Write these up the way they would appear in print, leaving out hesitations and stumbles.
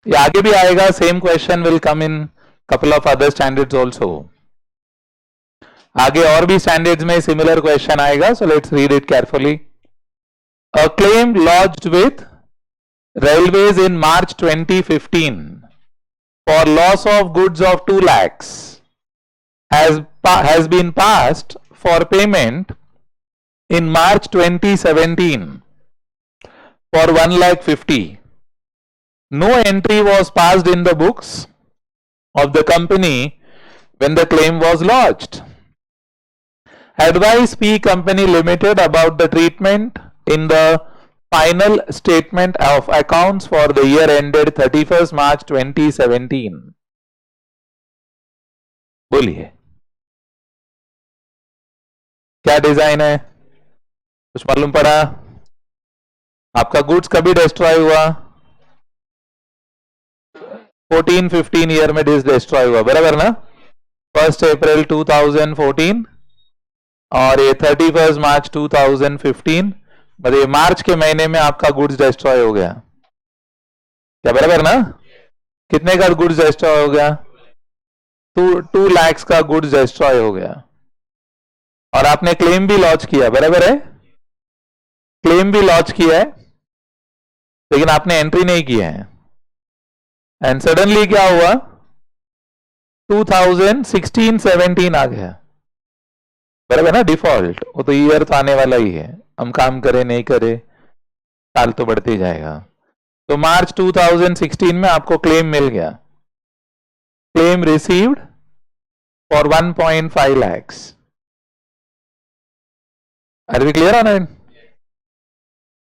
ये आगे भी आएगा, same question will come in couple of other standards also. आगे और भी स्टैंडर्ड्स में सिमिलर क्वेश्चन आएगा, so let's read it carefully. A claim lodged with railways in March 2015 for loss of goods of 2 lakhs has been passed for payment in March 2017 for 1 lakh 50. No entry was passed in the books of the company when the claim was lodged. Advise P Company Limited about the treatment in the final statement of accounts for the year ended 31st March 2017. बोलिए क्या design है, कुछ मालूम पड़ा? आपका goods कभी destroy हुआ? 14-15 year में डिस्ट्रॉय हुआ, बराबर ना? 1 अप्रैल 2014 और ये 31 मार्च 2015, मतलब ये मार्च के महीने में आपका गुड्स डिस्ट्रॉय हो गया क्या, बराबर ना? कितने का गुड्स डिस्ट्रॉय हो गया? 2 लाख का गुड्स डिस्ट्रॉय हो गया और आपने क्लेम भी लॉन्च किया, बराबर है? क्लेम भी लॉन्च किया है लेकिन आपने एंट्री नहीं किया है। एंड सडनली क्या हुआ, 2016-17 आ गया, बराबर ना? डिफॉल्ट, वो तो ईयर तो आने वाला ही है, हम काम करे नहीं करे साल तो बढ़ते ही जाएगा। तो मार्च 2016 में आपको क्लेम मिल गया, claim received for 1.5 lakhs. Are we clear on it?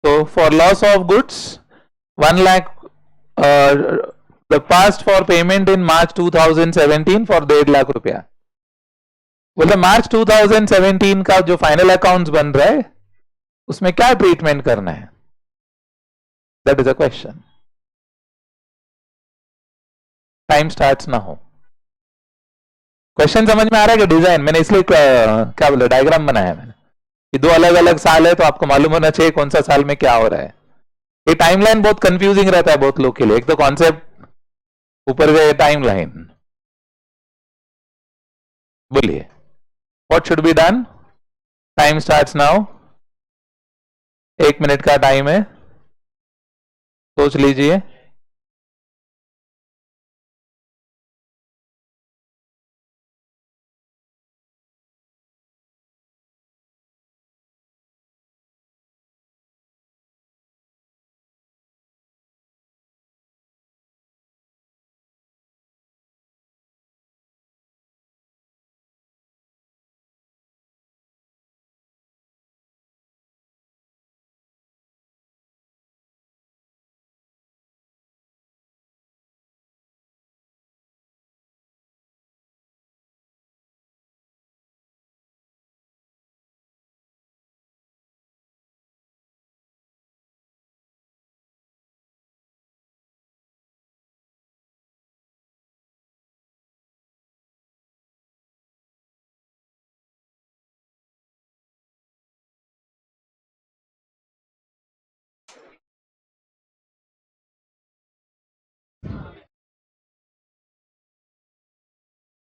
So for loss of goods 1 lakh, the past for payment in March 2017 for 1.5 lakh रुपया। बोले मार्च 2017 का जो फाइनल अकाउंट्स बन रहा है उसमें क्या ट्रीटमेंट करना है, that is a question. Time start ना हो। क्वेश्चन समझ में आ रहा है कि डिजाइन? मैंने इसलिए क्या बोला, डायग्राम बनाया मैंने कि 2 अलग अलग साल है तो आपको मालूम होना चाहिए कौन सा साल में क्या हो रहा है। ये टाइमलाइन बहुत कंफ्यूजिंग रहता है बहुत लोग के लिए, एक तो कॉन्सेप्ट ऊपर से टाइमलाइन। बोलिए what should be done? Time starts now. 1 minute का टाइम है, सोच लीजिए।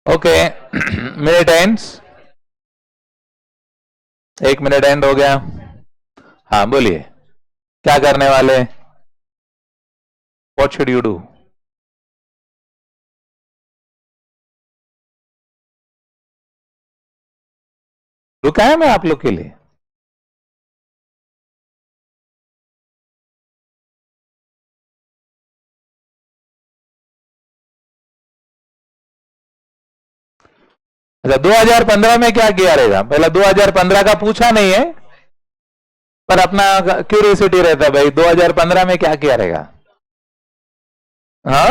Okay minute ends, 1 minute and हो गया। हाँ बोलिए क्या करने वाले, व्हाट शुड यू डू? रुका है मैं आप लोग के लिए? अच्छा 2015 में क्या किया रहेगा? पहला 2015 का पूछा नहीं है पर अपना क्यूरियोसिटी रहता है भाई, 2015 में क्या किया रहेगा? हाँ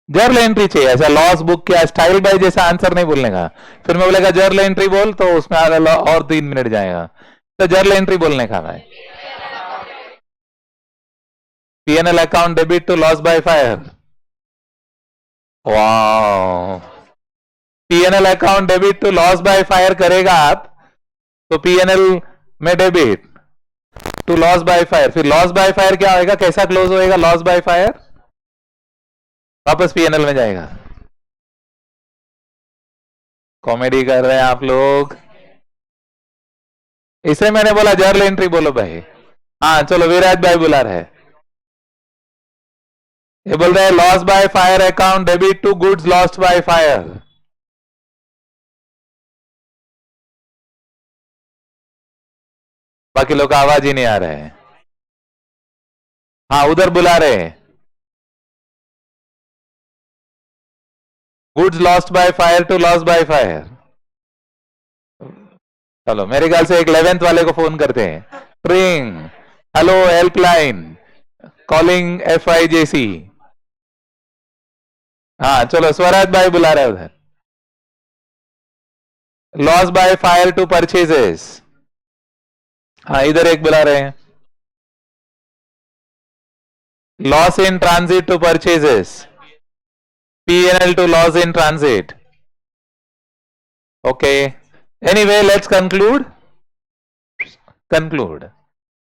जर्नल एंट्री चाहिए, ऐसा लॉस बुक क्या स्टाइल बाय जैसा आंसर नहीं बोलने का। फिर मैं बोलेगा जर्नल एंट्री बोल तो उसमें और 3 मिनट जाएगा, तो जर्नल एंट्री बोलने का भाई। PNL account debit to loss by fire, वाह। PNL account debit to loss by fire करेगा आप तो पीएनएल में debit, to loss by fire, फिर लॉस बाय फायर क्या होएगा, कैसा क्लोज होएगा लॉस बाय फायर, वापस पीएनएल में जाएगा। कॉमेडी कर रहे हैं आप लोग, इसे मैंने बोला जर्नल एंट्री बोलो भाई। हाँ चलो विराज भाई बुला रहे हैं, ये बोल रहे हैं loss by fire account debit to goods lost by fire. बाकी लोग का आवाज ही नहीं आ रहा है। हाँ उधर बुला रहे हैं, goods lost by fire to loss by fire. चलो मेरे ख्याल से एक 11th वाले को फोन करते हैं, ट्रिंग, हेलो हेल्पलाइन, कॉलिंग FIJC। हाँ चलो स्वराज भाई बुला रहे हैं उधर, loss by fire to purchases. हाँ इधर एक बुला रहे हैं, loss in transit to purchases, PNL to loss in transit. Okay. Anyway, let's conclude.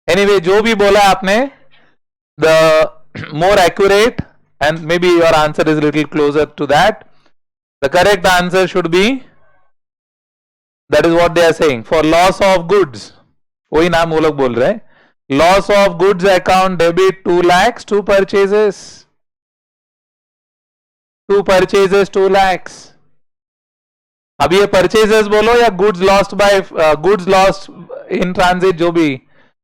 Anyway, जो भी बोला आपने, the more accurate and maybe your answer is a little closer to that. The correct answer should be, that is what they are saying, for loss of goods. वही नाम वो लोग बोल रहे हैं, loss of goods account debit 2 lakhs to purchases. 2 purchases 2 lakhs. अब ये purchases बोलो या goods lost by goods lost in transit, जो भी,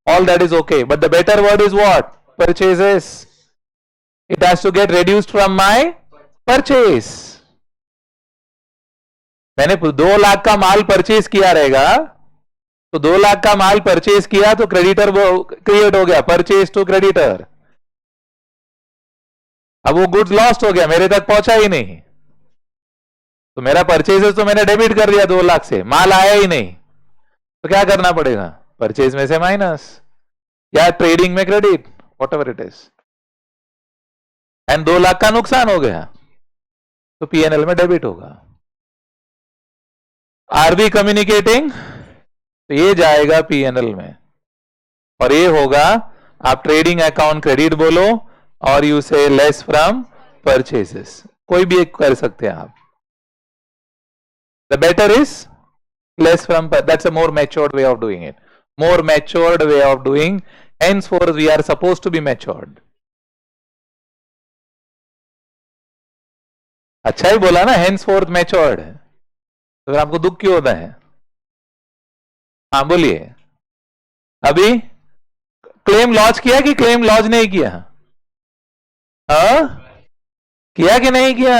all that is okay, but the better word is what, purchases. It has to get reduced from my purchase. मैंने 2 लाख का माल purchase किया रहेगा, तो 2 लाख का माल परचेज किया तो क्रेडिटर क्रिएट हो गया, परचेज टू क्रेडिटर। अब वो गुड्स लॉस्ट हो गया, मेरे तक पहुंचा ही नहीं, तो मेरा परचेजेस तो मैंने डेबिट कर दिया 2 लाख से, माल आया ही नहीं, तो क्या करना पड़ेगा, परचेज में से माइनस या ट्रेडिंग में credit, what ever it is, and 2 lakh का नुकसान हो गया तो PNL में डेबिट होगा। आर बी कम्युनिकेटिंग, तो ये जाएगा PNL में और ये होगा, आप ट्रेडिंग अकाउंट क्रेडिट बोलो और यू से लेस फ्रॉम परचेजेस, कोई भी एक कर सकते हैं आप। The better is less from, that's a more matured way of doing it. More matured way of doing. Henceforth, we are supposed to be matured. अच्छा ही बोला ना, henceforth matured, तो फिर आपको दुख क्यों होता है? हाँ बोलिए, अभी क्लेम लॉन्च किया कि क्लेम लॉन्च नहीं किया? किया कि नहीं किया?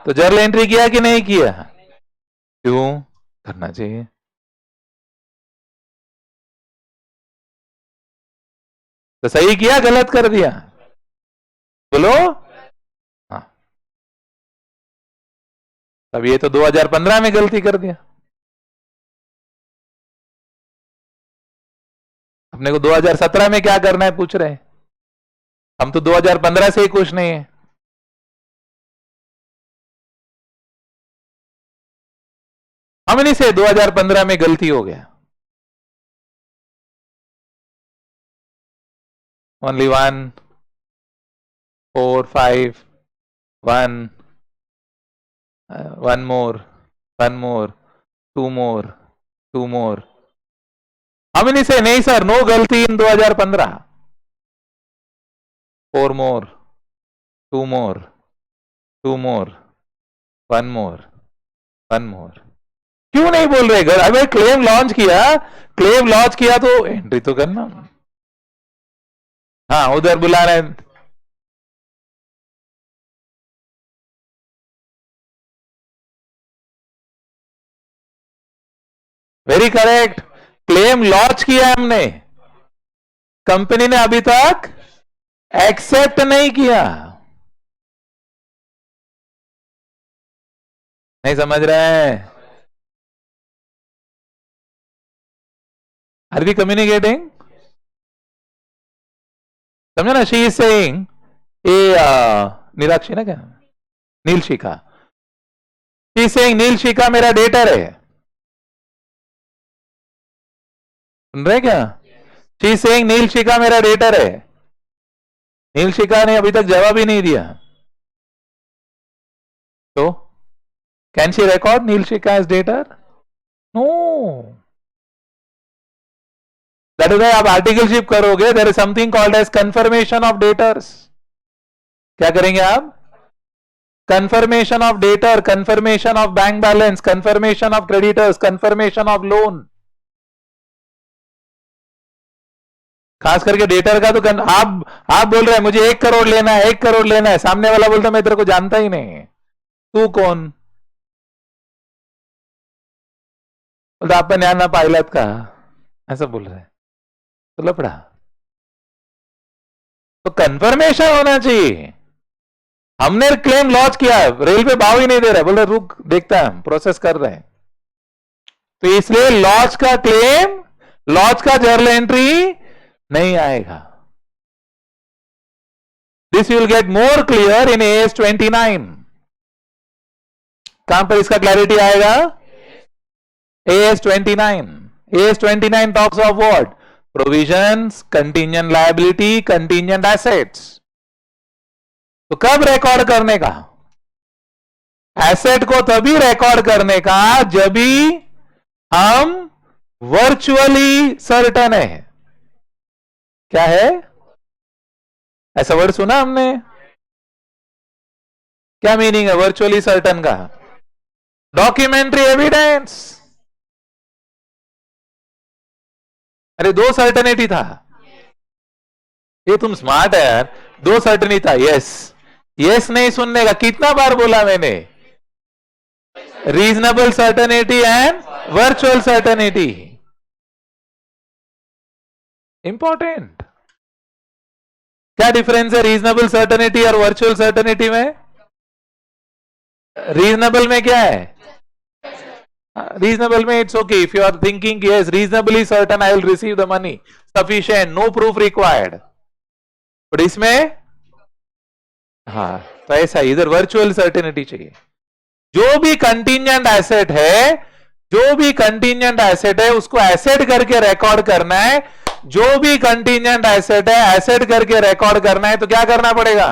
तो जर्नल एंट्री किया कि नहीं किया? क्यों करना चाहिए? तो सही किया गलत कर दिया बोलो? हाँ, अब ये तो 2015 में गलती कर दिया, अपने को 2017 में क्या करना है पूछ रहे हैं, हम तो 2015 से ही खुश नहीं है। हमने से 2015 में गलती हो गया, only 1 4 5 1 1 more 1 more 2 more 2 more, हमने से नहीं सर, नो गलती इन 2015, 4 more 2 more 2 more 1 more 1 more। क्यों नहीं बोल रहे? अबे क्लेम लॉन्च किया तो एंट्री तो करना। हाँ उधर बुला रहे, वेरी करेक्ट, क्लेम लॉन्च किया हमने, कंपनी ने अभी तक एक्सेप्ट नहीं किया। नहीं समझ रहे हैं? Are we communicating? समझो ना, शी इज सेइंग, ये नीलाक्षी ना क्या, Neelshikha, she is saying Neelshikha मेरा डेटर है, सुन रहे क्या? शी सेइंग नील शिका मेरा डेटर है। नील शिका ने अभी तक जवाब ही नहीं दिया, तो can she record Neelshikha as debtor? No. That is why आप आर्टिकलशिप करोगे, there is something called as confirmation of debtors. क्या करेंगे आप? Confirmation of debtor, confirmation of bank balance, confirmation of creditors, confirmation of loan. खास करके debtor का तो आप बोल रहे हैं मुझे 1 करोड़ लेना है, 1 करोड़ लेना है, सामने वाला बोलता मैं तेरे को जानता ही नहीं, तू कोण? बोलता आपण यांना पाहिलात का, ऐसा बोल रहे हैं, तो लफड़ा। तो कंफर्मेशन होना चाहिए। हमने क्लेम लॉन्च किया, रेलवे भाव ही नहीं दे रहा, बोल रहे रुक देखता है, प्रोसेस कर रहे हैं। तो इसलिए लॉन्च का क्लेम, लॉन्च का जर्नल एंट्री नहीं आएगा। This will get more clear in AS 29। कहां पर इसका क्लैरिटी आएगा? AS 29। AS 29 talks of what? Provisions, contingent liability, contingent assets. तो कब रिकॉर्ड करने का? एसेट को तभी रिकॉर्ड करने का जब भी हम वर्चुअली सर्टन है। क्या है? ऐसा वर्ड सुना हमने? क्या मीनिंग है वर्चुअली सर्टन का? Documentary evidence. अरे 2 सर्टनिटी था, ये तुम स्मार्ट है यार। 2 सर्टनिटी था, यस यस नहीं सुनने का, कितना बार बोला मैंने? Reasonable certainty and virtual certainty, important. क्या डिफरेंस है रीजनेबल सर्टनिटी और वर्चुअल सर्टनिटी में? रीजनेबल में क्या है? रीजनेबल में it's okay if you are thinking yes reasonably certain I will receive the money, sufficient, no proof required. But इसमें हाँ, तो ऐसा इधर वर्चुअल सर्टेनिटी चाहिए। जो भी कंटिंजेंट एसेट है, जो भी कंटिंजेंट एसेट है उसको एसेट करके रिकॉर्ड करना है। जो भी कंटिंजेंट एसेट है एसेट करके रिकॉर्ड करना है, तो क्या करना पड़ेगा?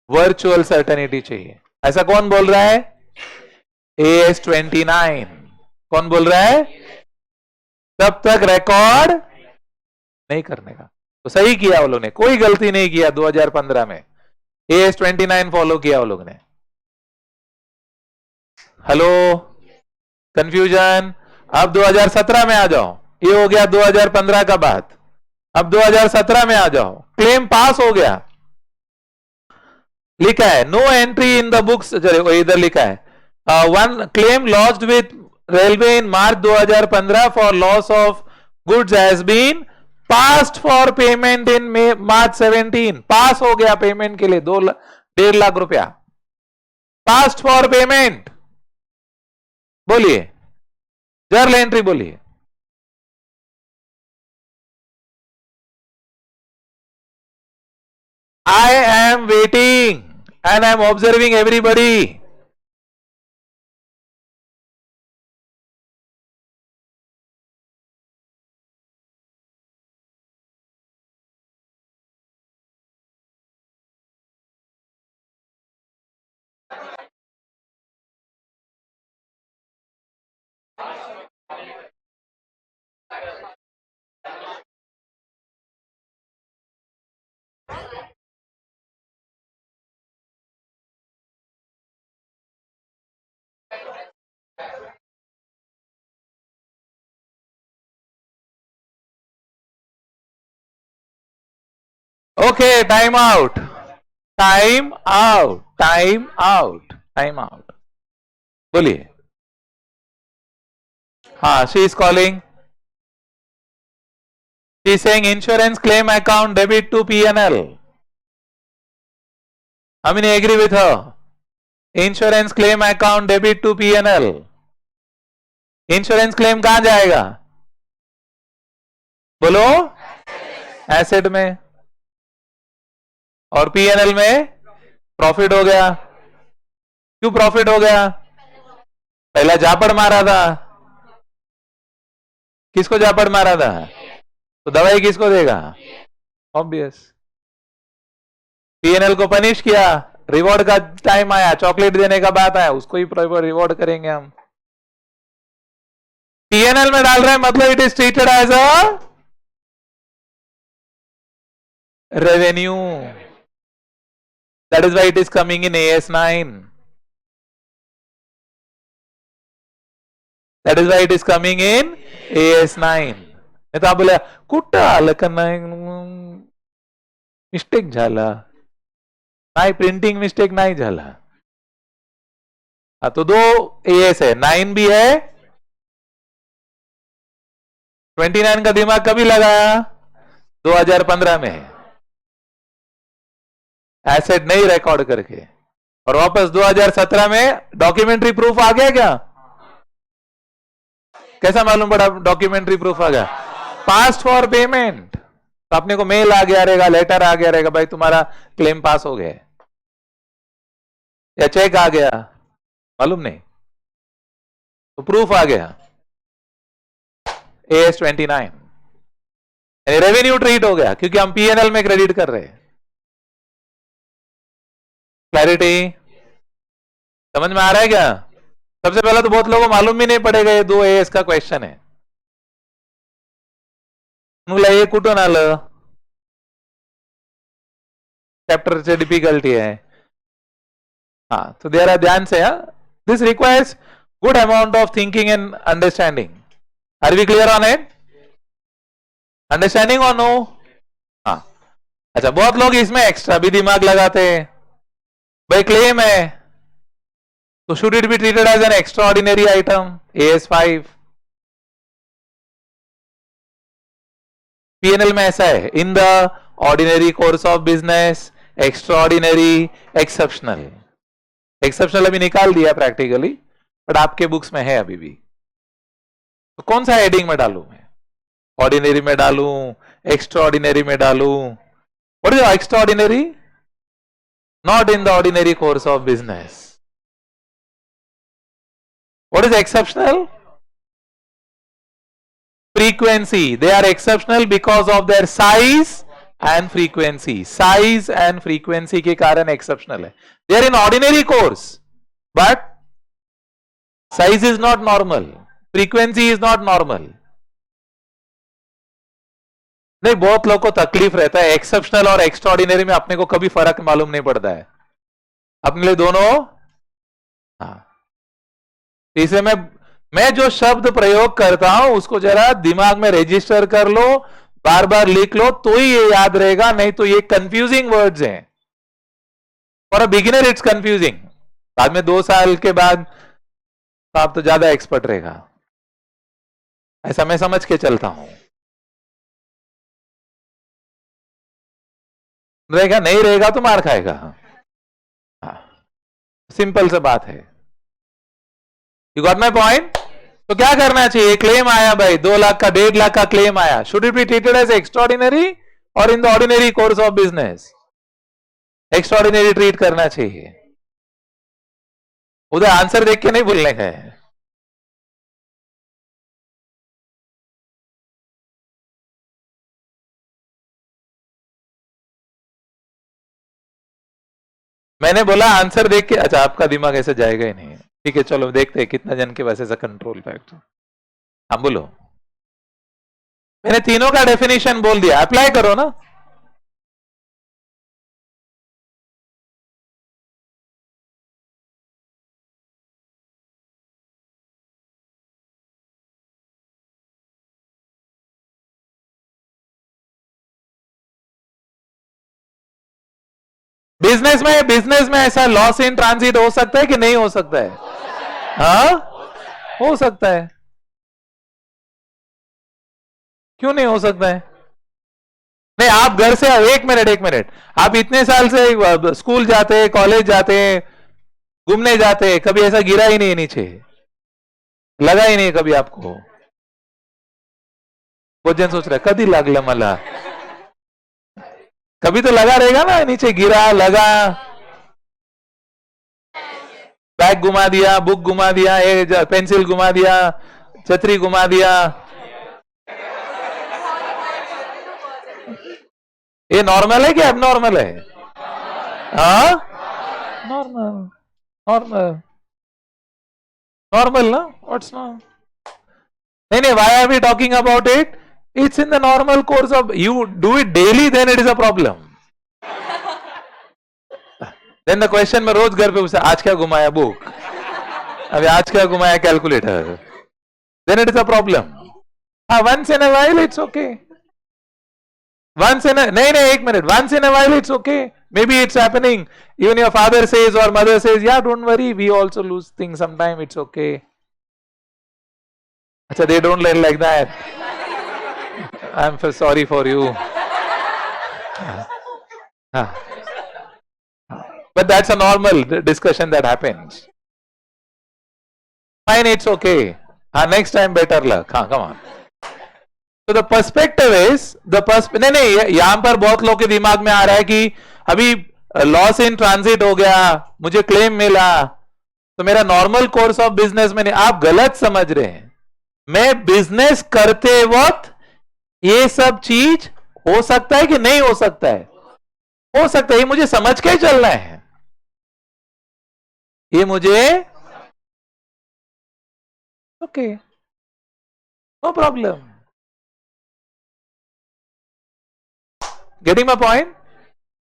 वर्चुअल सर्टेनिटी चाहिए। ऐसा कौन बोल रहा है? AS 29। कौन बोल रहा है? तब तक रिकॉर्ड नहीं करने का। तो सही किया वो लोग ने, कोई गलती नहीं किया 2015 में, AS 29 फॉलो किया वो लोग ने। Hello, confusion? अब 2017 में आ जाओ, ये हो गया 2015 का बात। अब 2017 में आ जाओ, क्लेम पास हो गया, लिखा है no entry in the books, चलिए इधर लिखा है one claim lodged with railway in March 2015 for loss of goods has been passed for payment in March 17। पास हो गया पेमेंट के लिए 1.5 लाख रुपया, पास्ट फॉर पेमेंट। बोलिए, जर्नल एंट्री बोलिए। I am waiting and I am observing everybody. Okay, time out. Time out. Time out. Time out. बोलिए। हाँ, she is calling. She is saying insurance claim account debit to P&L. How many agree with her? Insurance claim account debit to P&L. Insurance claim कहां जाएगा? बोलो, asset में, और P&L में profit हो गया। क्यों प्रॉफिट हो गया? पहला जापड़ मारा था। किसको जापड़ मारा था? तो दवाई किसको देगा? ऑब्वियस। पीएनएल को पनिश किया, रिवॉर्ड का टाइम आया, चॉकलेट देने का बात आया, उसको ही रिवॉर्ड करेंगे हम। पीएनएल में डाल रहे हैं मतलब it is treated as a revenue, that is why it is coming in AS9, that is why it is coming in AS9। नहीं तो आप बोले कुठं आलं का नाही, मिस्टेक झाला नाही, प्रिंटिंग मिस्टेक नहीं झाला। तो दो AS है, 9 भी है, 29 का दिमाग कभी लगाया? 2015 में, एसेट नहीं रिकॉर्ड करके, और वापस 2017 में डॉक्यूमेंट्री प्रूफ आ गया क्या? कैसा मालूम पड़ा डॉक्यूमेंट्री प्रूफ आ गया? Past for payment. तो अपने को मेल आ गया रहेगा, लेटर आ गया रहेगा, भाई तुम्हारा क्लेम पास हो गया, या चेक आ गया, मालूम नहीं, तो प्रूफ आ गया। AS29 रेवेन्यू ट्रीट हो गया क्योंकि हम पीएनएल में क्रेडिट कर रहे हैं। क्लैरिटी समझ में आ रहा है क्या? सबसे पहले तो बहुत लोगों को मालूम भी नहीं पड़ेगा ये 2 AS का क्वेश्चन है। ये कुठून आलं, चैप्टर से डिफिकल्टी है। हाँ, तो देर ध्यान से, this requires good amount of thinking and understanding. Are we clear on it? Understanding और नो? हाँ, अच्छा, बहुत लोग इसमें एक्स्ट्रा भी दिमाग लगाते हैं। भाई क्लेम है तो should it be treated as an extraordinary item, AS5। PNL में ऐसा है, in the ordinary course of business, extraordinary, exceptional. Exceptional अभी निकाल दिया प्रैक्टिकली, बट आपके बुक्स में है अभी भी। तो कौन सा हेडिंग में डालूं मैं? ऑर्डिनरी में डालूं, एक्स्ट्रा ऑर्डिनरी में डालूं? What is extra ordinary? Not in the ordinary course of business. What is exceptional? Frequency. They are exceptional because of their size and frequency. Size and frequency के कारण exceptional है। They are in ordinary course, but size is not normal, frequency is not normal. नहीं, बहुत लोगों को तकलीफ रहता है एक्सेप्शनल और एक्स्ट्राऑर्डिनरी में, अपने को कभी फर्क मालूम नहीं पड़ता है अपने लिए दोनों। हाँ, इसे मैं जो शब्द प्रयोग करता हूं उसको जरा दिमाग में रजिस्टर कर लो, बार बार लिख लो, तो ही ये याद रहेगा, नहीं तो ये कंफ्यूजिंग वर्ड्स हैं। For a beginner it's confusing, बाद में 2 साल के बाद तो आप तो ज्यादा एक्सपर्ट रहेगा। ऐसा मैं समझ के चलता हूं। रहेगा, नहीं रहेगा तो मार खाएगा। हाँ, सिंपल सा बात है। You got my point? तो क्या करना चाहिए? क्लेम आया भाई, 2 लाख का, 1.5 लाख का क्लेम आया, should it be treated as extraordinary और in the ordinary course of business? Extraordinary treat करना चाहिए। उधर आंसर देख के नहीं बोलने का है। मैंने बोला आंसर देख के, अच्छा आपका दिमाग ऐसे जाएगा ही नहीं। ठीक है, चलो देखते हैं कितना जन के पास ऐसा कंट्रोल फैक्टर। हाँ बोलो। मैंने तीनों का डेफिनेशन बोल दिया, अप्लाई करो ना। बिजनेस में ऐसा लॉस इन ट्रांजिट हो सकता है कि नहीं हो सकता है? हाँ, हो सकता है। क्यों नहीं हो सकता है? नहीं, आप घर से, एक मिनट, आप इतने साल से स्कूल जाते, कॉलेज जाते, घूमने जाते, कभी ऐसा गिरा ही नहीं नीचे, लगा ही नहीं कभी आपको? बहुत जन सोच रहा है कभी लागलं मला, कभी तो लगा रहेगा ना नीचे, गिरा, लगा, बैग घुमा दिया, बुक घुमा दिया, पेंसिल घुमा दिया, छतरी घुमा दिया। ये नॉर्मल है कि एबनॉर्मल है? हाँ, नॉर्मल, नॉर्मल, नॉर्मल ना? What's not? नहीं नहीं, why are we talking about it? It's in the normal course of, you do it daily, then it is a problem. Then the question मैं रोज घर पे पूछा, आज क्या घुमाया बुक, अभी आज क्या घुमाया calculator, then it is a problem. हाँ, once in a while it's okay. Once in a, नहीं नहीं, एक minute, once in a while it's okay. Maybe it's happening. Even your father says or mother says, yeah, don't worry, we also lose things sometime, it's okay. अच्छा, they don't learn like that. I'm sorry for you. But that's a normal discussion that happens. Fine, it's okay. Next time better luck. Come on. So the perspective is, नहीं, यहां पर बहुत लोग के दिमाग में आ रहा है कि अभी लॉस इन ट्रांजिट हो गया, मुझे क्लेम मिला, तो मेरा नॉर्मल कोर्स ऑफ बिजनेस में नहीं. आप गलत समझ रहे हैं. मैं बिजनेस करते वक्त ये सब चीज हो सकता है कि नहीं हो सकता है? हो सकता है. ये मुझे समझ के चलना है. ये मुझे okay, no problem. Getting my point?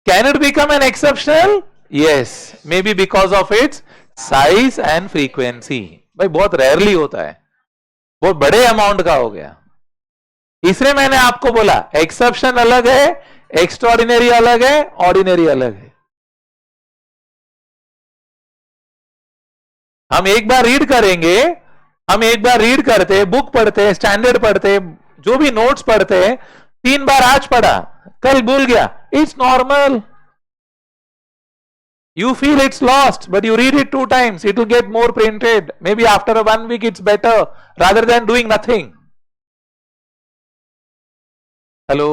Can it become an exceptional? Yes, maybe because of its size and frequency. भाई बहुत रेयरली होता है, बहुत बड़े अमाउंट का हो गया. इसलिए मैंने आपको बोला एक्सेप्शन अलग है, एक्स्ट्राऑर्डिनरी अलग है, ऑर्डिनरी अलग है. हम एक बार रीड करेंगे, हम एक बार रीड करते, बुक पढ़ते, स्टैंडर्ड पढ़ते, जो भी नोट्स पढ़ते, 3 बार आज पढ़ा, कल भूल गया, it's normal. You feel it's lost, but you read it 2 times, it will get more printed. Maybe after 1 week it's better rather than doing nothing. Hello,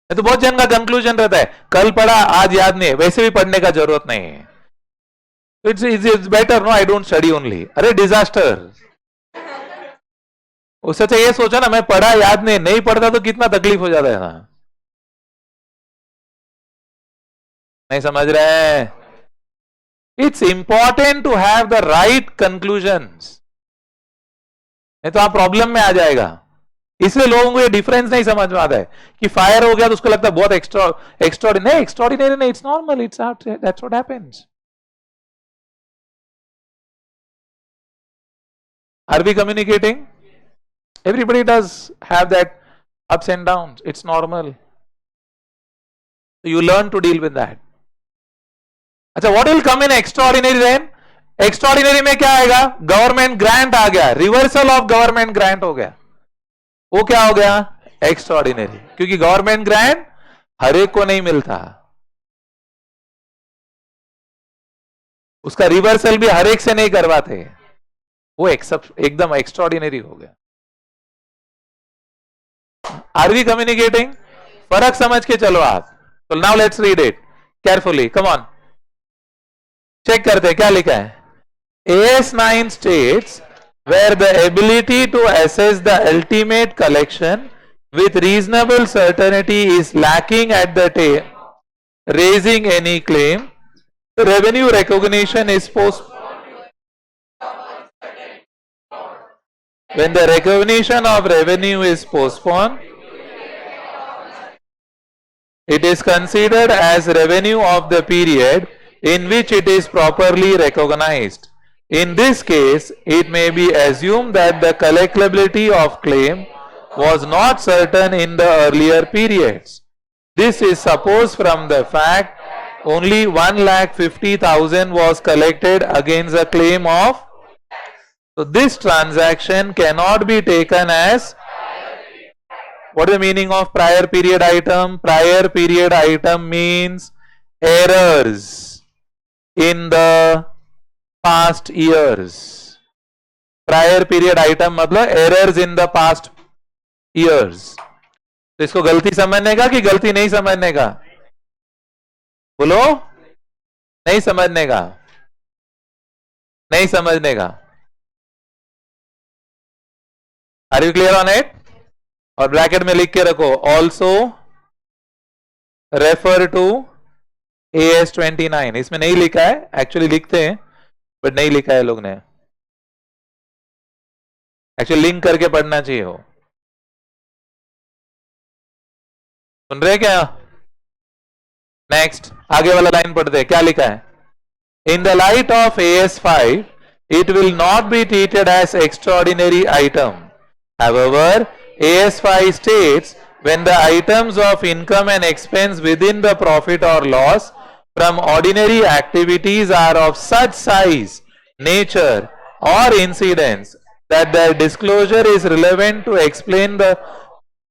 तो बहुत जन का कंक्लूजन रहता है, कल पढ़ा आज याद नहीं, वैसे भी पढ़ने का जरूरत नहीं है. It's better, no, I don't study only. अरे डिजास्टर. उससे तो ये सोचा ना, मैं पढ़ा याद नहीं पढ़ता तो कितना तकलीफ हो जाता है ना. नहीं समझ रहे हैं? It's important to have the right conclusions. नहीं तो आप प्रॉब्लम में आ जाएगा. इसलिए लोगों को ये डिफरेंस नहीं समझ में आता है कि फायर हो गया तो उसको लगता है बहुत एक्स्ट्राऑर्डिनरी नहीं, it's normal, it's that's what happens. Are we communicating? Everybody does have that ups and downs. It's normal. So you learn to deal with that. अच्छा, what will come in extraordinary then? Extraordinary में क्या आएगा? Government grant आ गया, reversal of government grant हो गया, वो क्या हो गया? एक्स्ट्राऑर्डिनरी. क्योंकि गवर्नमेंट ग्रांट हर एक को नहीं मिलता, उसका रिवर्सल भी हर एक से नहीं करवाते, वो एकदम एक्स्ट्राऑर्डिनरी हो गया. Are we communicating? फर्क समझ के चलो आप. तो now let's read it carefully. Come on, check करते हैं क्या लिखा है. AS9 states where the ability to assess the ultimate collection with reasonable certainty is lacking at the time raising any claim, the revenue recognition is postponed. When the recognition of revenue is postponed, it is considered as revenue of the period in which it is properly recognized. In this case, it may be assumed that the collectability of claim was not certain in the earlier periods. This is supposed from the fact only 1,50,000 was collected against a claim of. So this transaction cannot be taken as. What is the meaning of prior period item? Prior period item means errors in the past years. Prior period item मतलब errors in the past years. तो इसको गलती समझने का कि गलती नहीं समझने का? बोलो, नहीं समझने का, नहीं समझने का. Are you clear on it? और ब्रैकेट में लिख के रखो, ऑल्सो रेफर टू AS29। इसमें नहीं लिखा है, एक्चुअली लिखते हैं बट नहीं लिखा है लोग ने, एक्चुअली लिंक करके पढ़ना चाहिए हो। सुन रहे क्या? नेक्स्ट आगे वाला लाइन पढ़ते हैं, क्या लिखा है? In the light of AS5 it will not be treated as extraordinary item. However, AS5 states when the items of income and expense within the profit or loss from ordinary activities are of such size, nature or incidence that their disclosure is relevant to explain the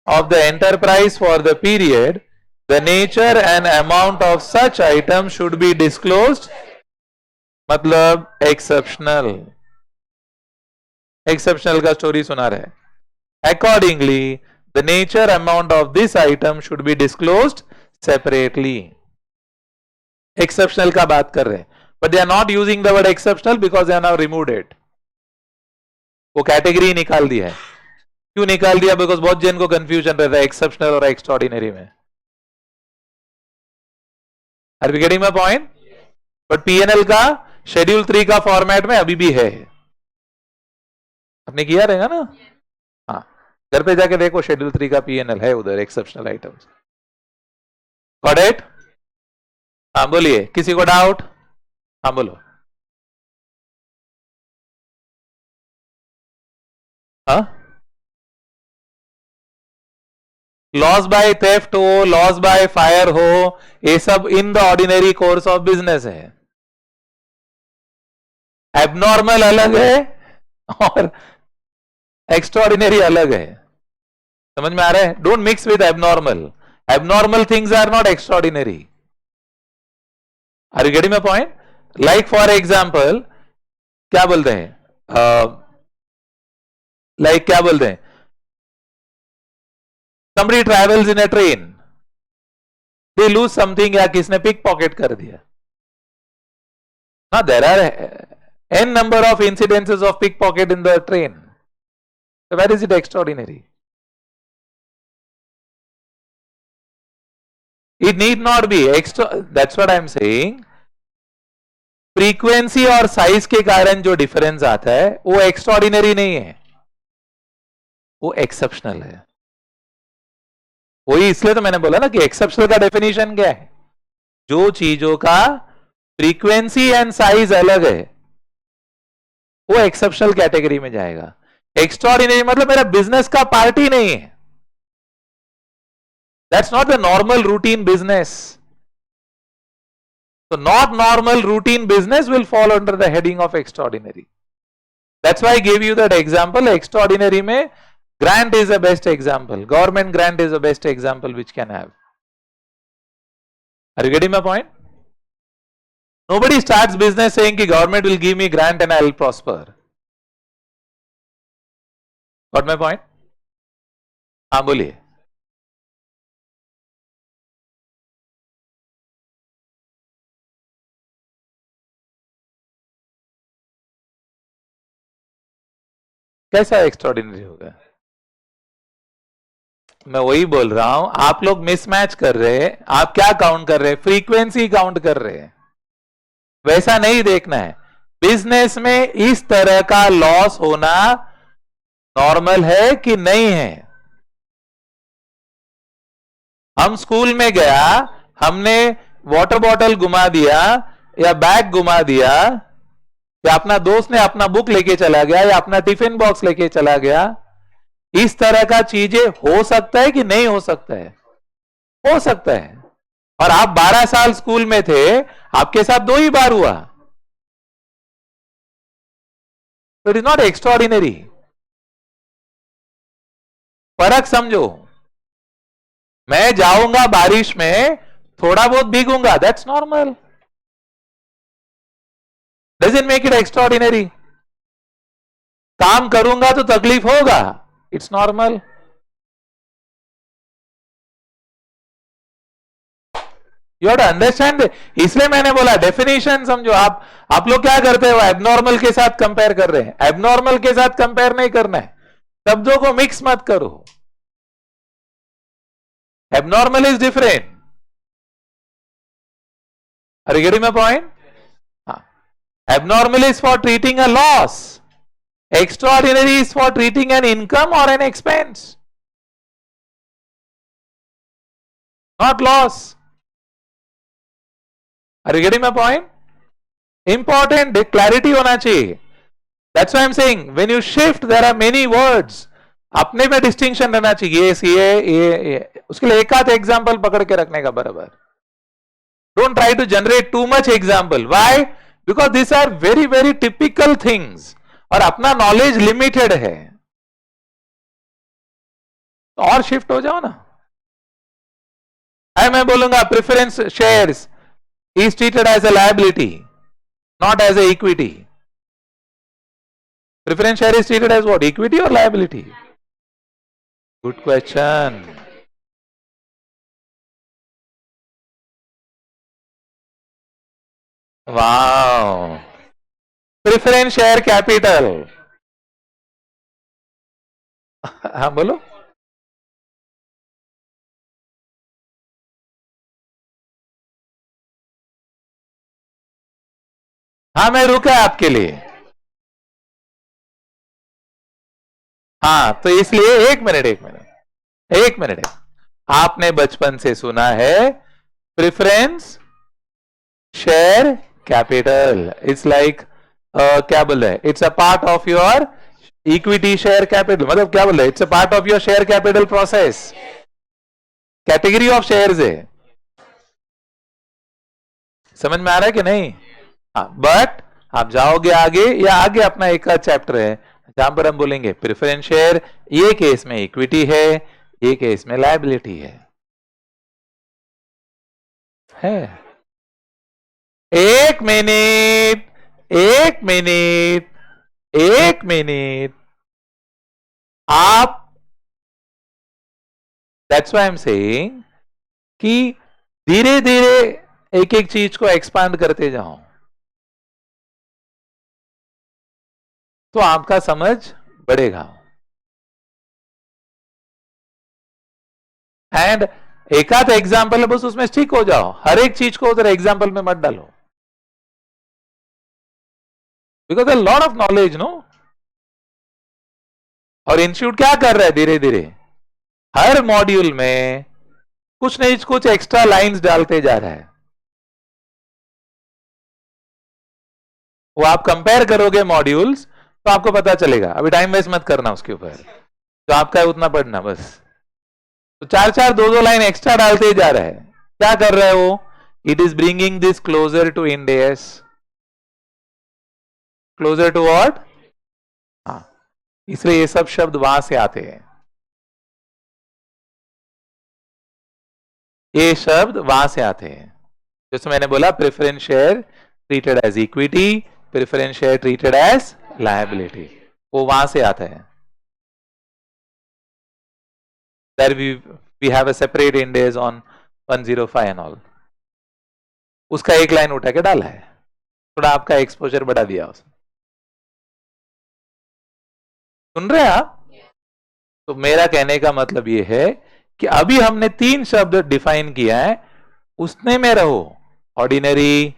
of the enterprise for the period, the nature and amount of such items should be disclosed. मतलब exceptional, exceptional का story सुना रहे। Accordingly the nature amount of this item should be disclosed separately. Exceptional का बात कर रहे हैं, but they are not using the word exceptional because they are now removed it. वो कैटेगरी निकाल दिया है। क्यों निकाल दिया? बिकॉज बहुत जन को कंफ्यूजन रहता है एक्सेप्शनल और एक्स्ट्राऑर्डिनरी में। Are we getting my point? But PNL का शेड्यूल 3 का फॉर्मेट में अभी भी है। आपने किया रहेगा ना? हाँ, घर पे जाके देखो, शेड्यूल 3 का पीएनएल है उधर, एक्सेप्शनल आइटम्स। Got it? हाँ बोलिए, किसी को डाउट? हाँ बोलो। हाँ, लॉस बाय थेफ्ट हो, लॉस बाय फायर हो, ये सब इन the ordinary course of business है। एबनॉर्मल अलग है और एक्स्ट्राऑर्डिनरी अलग है। समझ में आ रहा है? Don't mix with abnormal. Abnormal things are not extraordinary. Are you getting my point? Like for example, क्या बोलते हैं, लाइक क्या बोलते हैं, somebody travels in a train, they lose something, या किसने पिक पॉकेट कर दिया। हाँ, there are n number of incidences of pickpocket in the train. So where is it extraordinary? It need not be extra. That's what I'm saying. Frequency और size के कारण जो difference आता है वो एक्स्ट्राऑर्डिनरी नहीं है, वो एक्सेप्शनल है। वही इसलिए तो मैंने बोला ना कि एक्सेप्शनल का डेफिनेशन क्या है? जो चीजों का फ्रीक्वेंसी एंड साइज अलग है वो एक्सेप्शनल कैटेगरी में जाएगा। एक्स्ट्राऑर्डिनरी मतलब मेरा बिजनेस का पार्ट ही नहीं है। That's not the normal routine business. So not normal routine business will fall under the heading of extraordinary. That's why I gave you that example. Extraordinary में grant is the best example. Government grant is the best example which can have. Are you getting my point? Nobody starts business saying कि government will give me grant and I will prosper. Got my point? हाँ बोलिए। कैसा extraordinary होगा? मैं वही बोल रहा हूं, आप लोग मिसमैच कर रहे हैं। आप क्या काउंट कर रहे हैं? फ्रीक्वेंसी काउंट कर रहे हैं। वैसा नहीं देखना है। बिजनेस में इस तरह का लॉस होना नॉर्मल है कि नहीं है? हम स्कूल में गया, हमने वाटर बॉटल घुमा दिया या बैग घुमा दिया, या अपना दोस्त ने अपना बुक लेके चला गया या अपना टिफिन बॉक्स लेके चला गया, इस तरह का चीजें हो सकता है कि नहीं हो सकता है? हो सकता है। और आप 12 साल स्कूल में थे, आपके साथ 2 ही बार हुआ, तो इट इज नॉट एक्स्ट्राऑर्डिनरी। फर्क समझो। मैं जाऊंगा बारिश में, थोड़ा बहुत भीगूंगा, that's normal. Doesn't make it extraordinary. काम करूंगा तो तकलीफ होगा, it's normal. You have to understand. इसलिए मैंने बोला डेफिनेशन समझो। आप लोग क्या करते हो? एबनॉर्मल के साथ कंपेयर कर रहे हैं। एबनॉर्मल के साथ कंपेयर नहीं करना है, शब्दों को मिक्स मत करो। Abnormal is different, Are you getting my point? Abnormal is for treating a loss. Extraordinary is for treating an income or an expense. Not loss. Are you getting my point? Important, clarity होना चाहिए. That's why I'm saying when you shift there are many words. अपने में distinction रहना चाहिए. ये उसके लिए एक आध एग्जाम्पल पकड़ के रखने का बराबर. Don't try to generate too much example. Why? Because these are very very typical things. और अपना नॉलेज लिमिटेड है, तो और शिफ्ट हो जाओ ना. मैं बोलूंगा preference shares is treated as a liability, not as a equity. Preference share is treated as what? Equity or liability? Good question. Wow. Preference share capital. हाँ बोलो. हाँ मैं रुका आपके लिए. हाँ तो इसलिए एक मिनट आपने बचपन से सुना है preference share capital. It's like क्या बोल रहे हैं, it's a part of your equity share capital. मतलब क्या बोल रहे हैं, it's a part of your share capital process. Category of shares है. समझ में आ रहा है कि नहीं? हाँ, बट आप जाओगे आगे, या आगे अपना एक चैप्टर है जहां पर हम बोलेंगे प्रेफरेंस शेयर ये केस में इक्विटी है, ये केस में लायबिलिटी है. एक मिनट आप, that's why I am saying कि धीरे धीरे एक एक चीज को एक्सपांड करते जाओ तो आपका समझ बढ़ेगा. एंड एक आध एग्जाम्पल है बस, उसमें स्टिक हो जाओ. हर एक चीज को उधर एग्जाम्पल में मत डालो, because a lot of knowledge no. और इंस्टीट्यूट क्या कर रहा है, धीरे धीरे हर मॉड्यूल में कुछ नहीं कुछ एक्स्ट्रा लाइंस डालते जा रहा है. वो आप कंपेयर करोगे मॉड्यूल्स तो आपको पता चलेगा. अभी टाइम वेस्ट मत करना उसके ऊपर, जो आपका है उतना पढ़ना बस. तो चार चार दो लाइन एक्स्ट्रा डालते ही जा रहा है. क्या कर रहा है वो? It is bringing this closer to Ind AS. Closer to what? हाँ, इसलिए ये सब शब्द वहां से आते हैं. ये शब्द वहां से आते हैं. जैसे मैंने बोला preference share treated as equity, preference share treated as liability, वो वहां से आता है. There we have a separate Ind AS on 105 and all. उसका एक लाइन उठा के डाला है, थोड़ा आपका एक्सपोजर बढ़ा दिया उसने. सुन रहे हैं आप? तो मेरा कहने का मतलब ये है कि अभी हमने 3 शब्द डिफाइन किया है, उसने में रहो. Ordinary,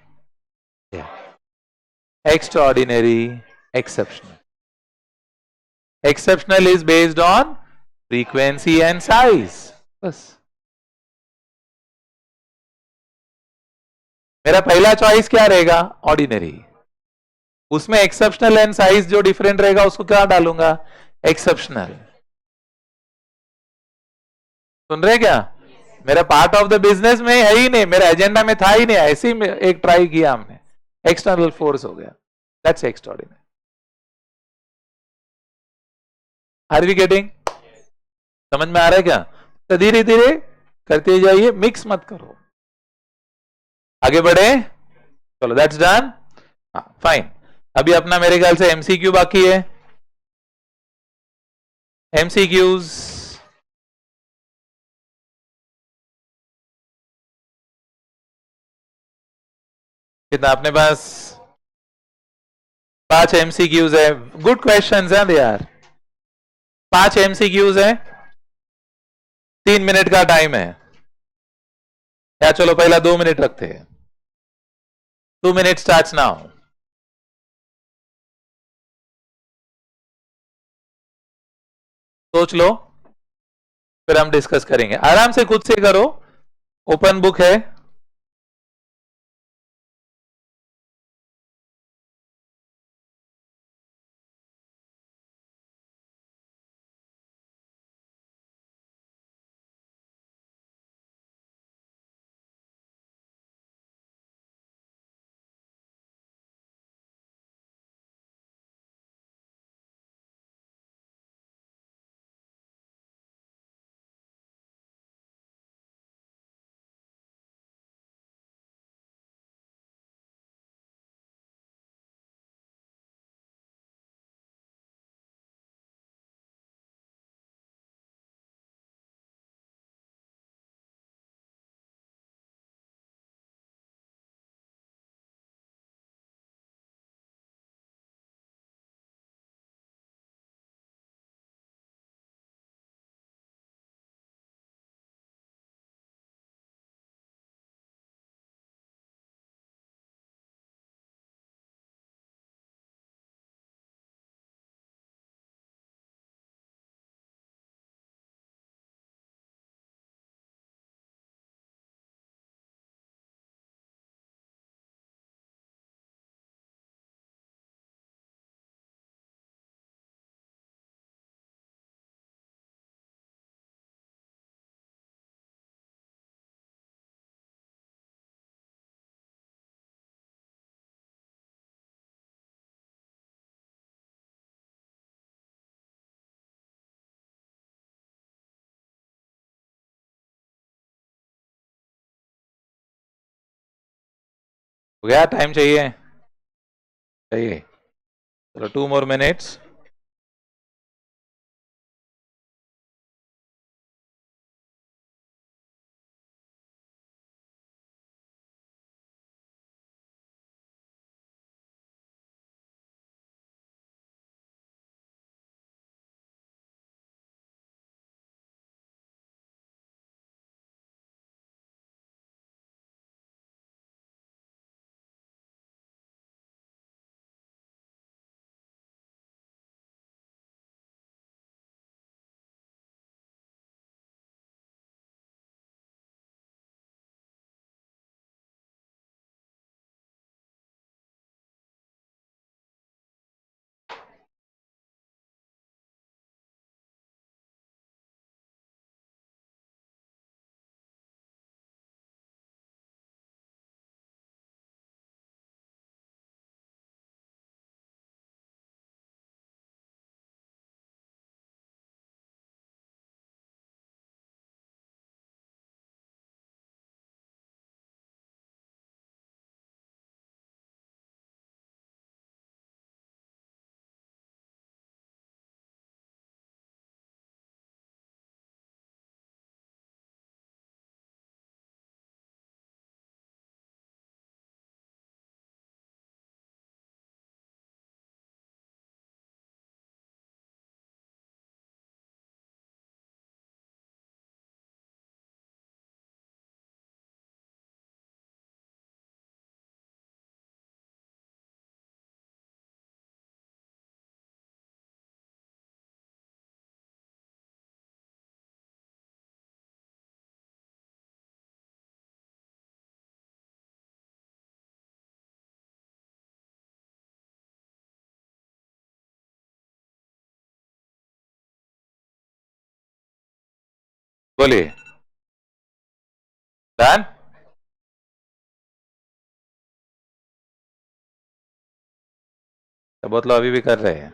extraordinary, exceptional. Exceptional is based on frequency and size. बस मेरा पहला चॉइस क्या रहेगा? ऑर्डिनरी. उसमें एक्सेप्शनल एंड साइज जो डिफरेंट रहेगा उसको क्या डालूंगा? एक्सेप्शनल. सुन रहे क्या? मेरा पार्ट ऑफ द बिजनेस में है ही नहीं, मेरा एजेंडा में था ही नहीं, ऐसे ही एक ट्राई किया हमने, एक्सटर्नल फोर्स हो गया. That's extraordinary. Are we getting? समझ में आ रहा है क्या? तो धीरे धीरे करते जाइए, मिक्स मत करो. आगे बढ़े. चलो दैट्स डन. फाइन. अभी अपना मेरे ख्याल से एमसीक्यू बाकी है. एमसीक्यूज कितना अपने पास? 5 एमसीक्यूज है. गुड क्वेश्चंस हैं यार. 5 एमसीक्यूज है, 3 मिनट का टाइम है. या चलो पहला 2 मिनट रखते हैं. 2 minutes starts now. सोच लो, फिर हम डिस्कस करेंगे. आराम से खुद से करो, ओपन बुक है. हो गया, टाइम चाहिए? चाहिए. चलो 2 more minutes. बोलिए. डन. बहुत लोग अभी भी कर रहे हैं.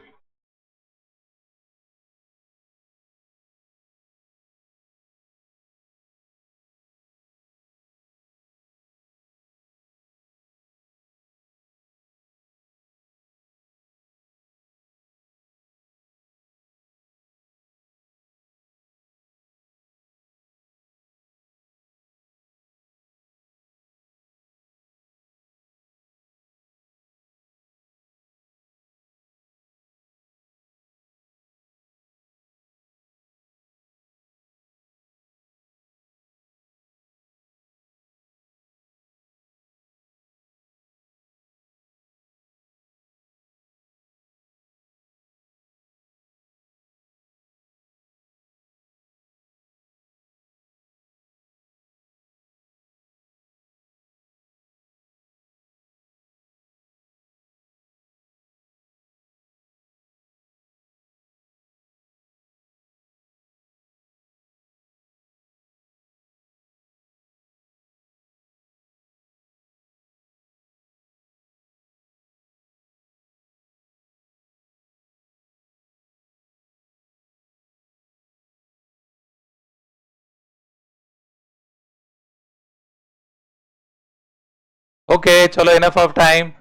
ओके चलो इनफ ऑफ टाइम,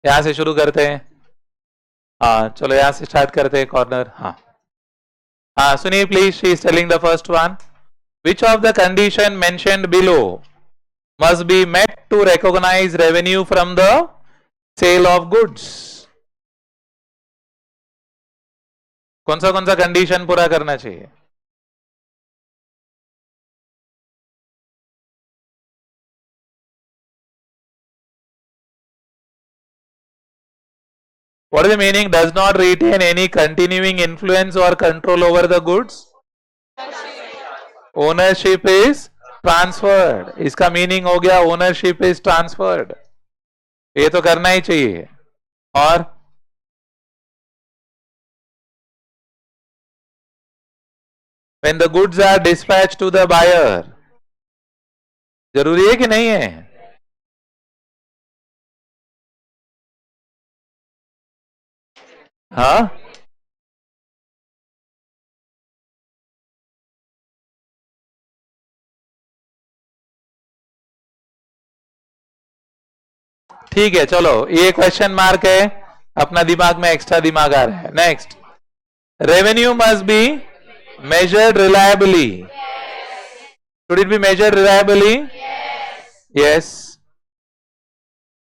यहां से शुरू करते हैं। हाँ चलो यहां से स्टार्ट करते हैं कॉर्नर। हाँ हाँ सुनिए please, she is telling the first one, which of the condition mentioned below must be met to recognize revenue from the sale of goods। कौन सा कंडीशन पूरा करना चाहिए? What is the meaning? Does not retain any continuing influence or control over the goods? Ownership is transferred। इसका meaning हो गया ownership is transferred, ये तो करना ही चाहिए। और when the goods are dispatched to the buyer, जरूरी है कि नहीं है? हाँ ठीक है, चलो ये क्वेश्चन मार्क है, अपना दिमाग में एक्स्ट्रा दिमाग आ रहा है। Next, revenue must be measured reliably। Should it be measured reliably? Yes.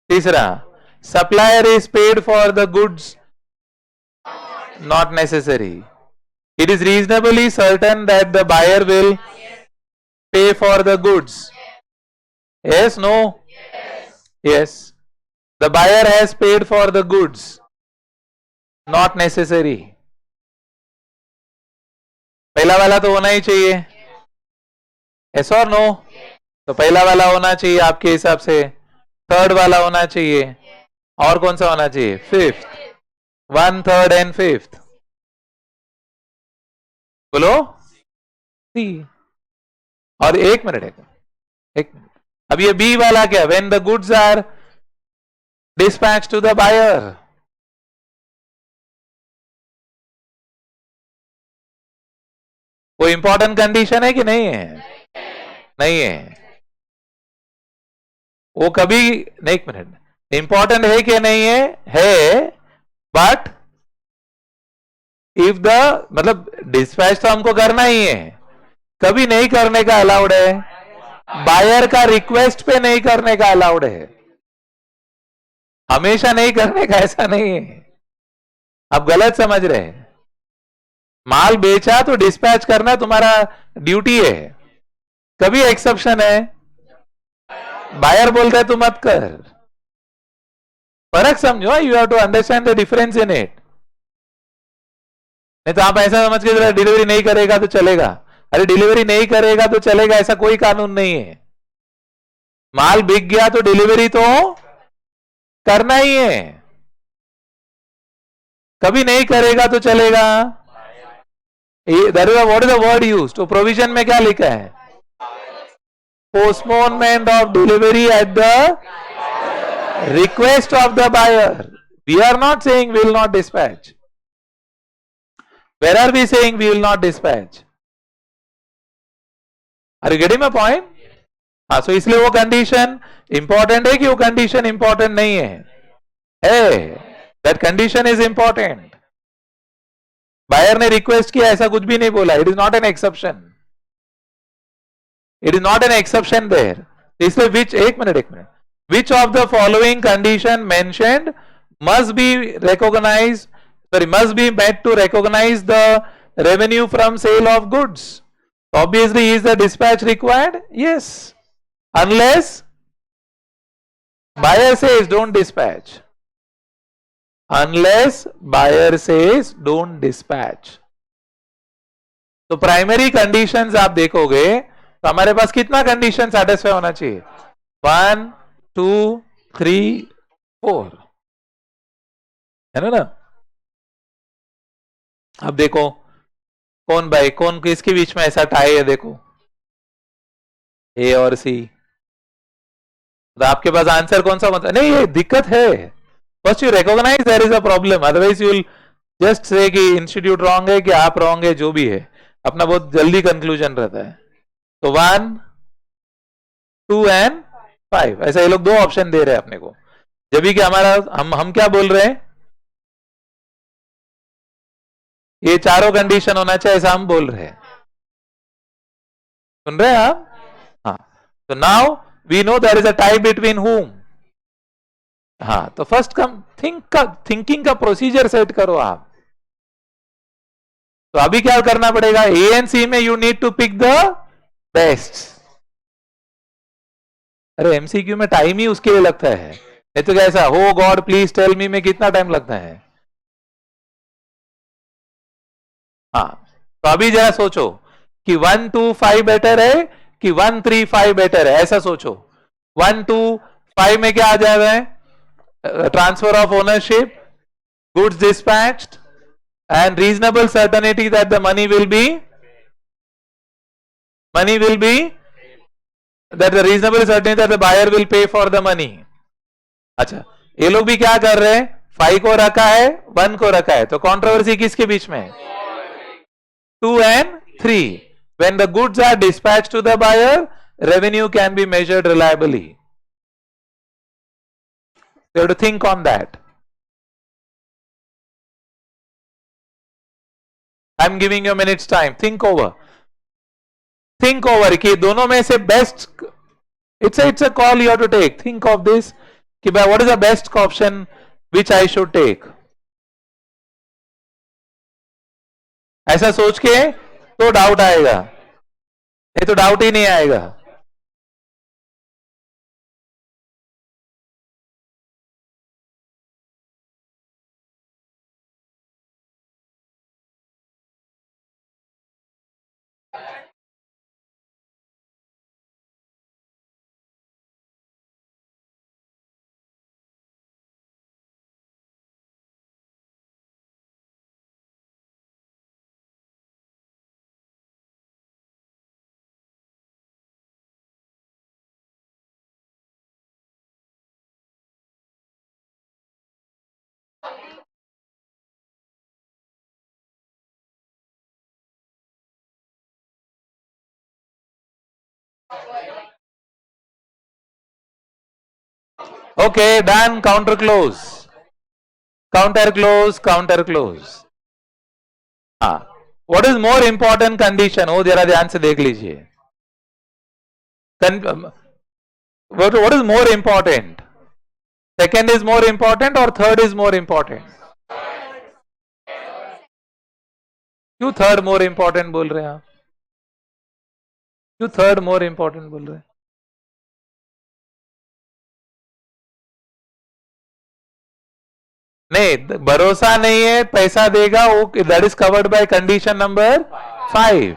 तीसरा, supplier is paid for the goods, not necessary। It is reasonably certain that the buyer will pay for the goods। Yes, no? Yes। The buyer has paid for the goods, not necessary। पहला वाला तो होना ही चाहिए, yes or no? तो पहला वाला होना चाहिए आपके हिसाब से, थर्ड वाला होना चाहिए, और कौन सा होना चाहिए? फिफ्थ। 1, 3rd and 5th बोलो। और एक मिनट, अब ये बी वाला क्या? When the goods are dispatch to the buyer. वो इंपॉर्टेंट कंडीशन है कि नहीं है? नहीं है। वो कभी नहीं, एक मिनट, इंपॉर्टेंट है कि नहीं है? है, बट इफ द मतलब डिस्पैच तो हमको करना ही है, कभी नहीं करने का अलाउड है, बायर का रिक्वेस्ट पे नहीं करने का अलाउड है, हमेशा नहीं करने का ऐसा नहीं है। आप गलत समझ रहे हैं। माल बेचा तो डिस्पैच करना तुम्हारा ड्यूटी है, कभी एक्सेप्शन है, बायर बोलता है तू मत कर। फर्क समझो, you have to understand the difference in it. नहीं तो आप ऐसा समझ के डिलीवरी नहीं करेगा तो चलेगा, अरे डिलीवरी नहीं करेगा तो चलेगा ऐसा कोई कानून नहीं है। माल बिक गया तो डिलीवरी तो करना ही है, कभी नहीं करेगा तो चलेगा। What is the word used? तो प्रोविजन में क्या लिखा है? Postponement of delivery at the request of the buyer. We are not saying we will not dispatch. Where are we saying we will not dispatch? Are you getting my point? हाँ, so इसलिए वो condition important है कि वो condition important नहीं है? That condition is important. Buyer ने request किया ऐसा कुछ भी नहीं बोला, it is not an exception, it is not an exception there. इसलिए एक minute, which of the following condition mentioned must be recognised, must be met to recognize the revenue from sale of goods? Obviously, is the dispatch required? Yes, unless buyer says don't dispatch, unless buyer says don't dispatch। तो primary conditions आप देखोगे तो हमारे पास कितना condition satisfy होना चाहिए? 1, 2, 3, 4, है ना? अब देखो कौन भाई कौन किसके बीच में ऐसा टाई है, देखो ए और सी। तो आपके पास आंसर कौन सा मतलब नहीं, ये दिक्कत है। First you recognise there is a problem, otherwise you will just say कि इंस्टीट्यूट रॉन्ग है कि आप रॉन्ग है, जो भी है अपना बहुत जल्दी कंक्लूजन रहता है। तो 1, 2 and 5। ऐसा ये लोग दो ऑप्शन दे रहे हैं अपने को, जब भी कि हमारा हम क्या बोल रहे हैं, ये चारों कंडीशन होना चाहिए, ऐसा हम बोल रहे हैं। सुन रहे हैं आप? हाँ, तो now we know there is a tie between whom. हाँ, तो फर्स्ट कम थिंकिंग का प्रोसीजर सेट करो आप। तो अभी क्या करना पड़ेगा, ए एंड सी में you need to pick the best. अरे एमसीक्यू में टाइम ही उसके लिए लगता है, नहीं तो कैसा हो गॉड प्लीज टेल मी में कितना टाइम लगता है। हाँ, तो अभी जरा सोचो कि 1 2 5 बेटर है कि 1 3 5 बेटर है, ऐसा सोचो। 1 2 5 में क्या आ जाएगा, transfer of ownership, goods dispatched and reasonable certainty that the money will be that the reasonable certainty that the buyer will pay for the money। अच्छा, ये लोग भी क्या कर रहे हैं, 5 को रखा है 1 को रखा है, तो कंट्रोवर्सी किसके बीच में, 2 and 3। when the goods are dispatched to the buyer, revenue can be measured reliably। you have to think on that। I'm giving you a minute's time, think over कि दोनों में से best, it's a call you have to take। think of this कि what is the best option which I should take। ऐसा सोच के तो doubt आएगा, नहीं तो डाउट ही नहीं आएगा। Okay, done, counter close, counter close। हाँ, what is more important condition, वो जरा ध्यान से देख लीजिए। what is more important, second is more important or third is more important? क्यों थर्ड मोर इंपॉर्टेंट बोल रहे हैं आप, क्यों थर्ड मोर इंपॉर्टेंट बोल रहे हैं? नहीं, भरोसा नहीं है, पैसा देगा वो, that is covered by condition number 5।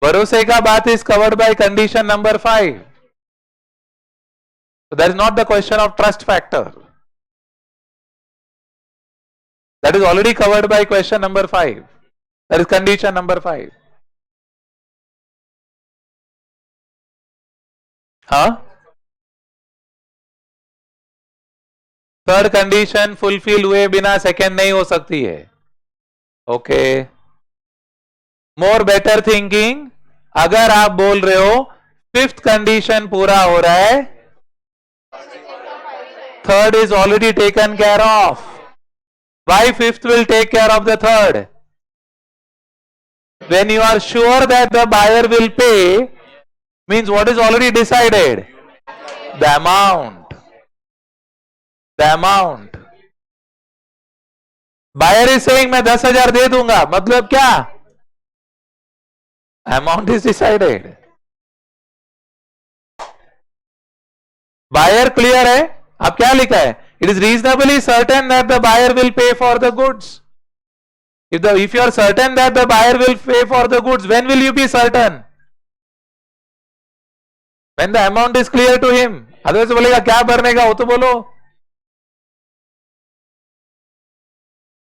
भरोसे का बात is covered by condition number 5। That is not the question of trust factor, that is already covered by question number 5, that is condition number 5। हाँ, थर्ड कंडीशन फुलफिल हुए बिना second नहीं हो सकती है। ओके, मोर बेटर थिंकिंग, अगर आप बोल रहे हो फिफ्थ कंडीशन पूरा हो रहा है, third is already taken care of, why fifth will take care of the third? when you are sure that the buyer will pay, means what is already decided, the amount, buyer is saying मैं 10,000 दे दूंगा, मतलब क्या, amount is decided। buyer clear है, अब क्या लिखा है, it is reasonably certain that the buyer will pay for the goods। if you are certain that the buyer will pay for the goods, when will you be certain? when the amount is clear to him। Otherwise बोलेगा क्या भरने का, वो तो बोलो,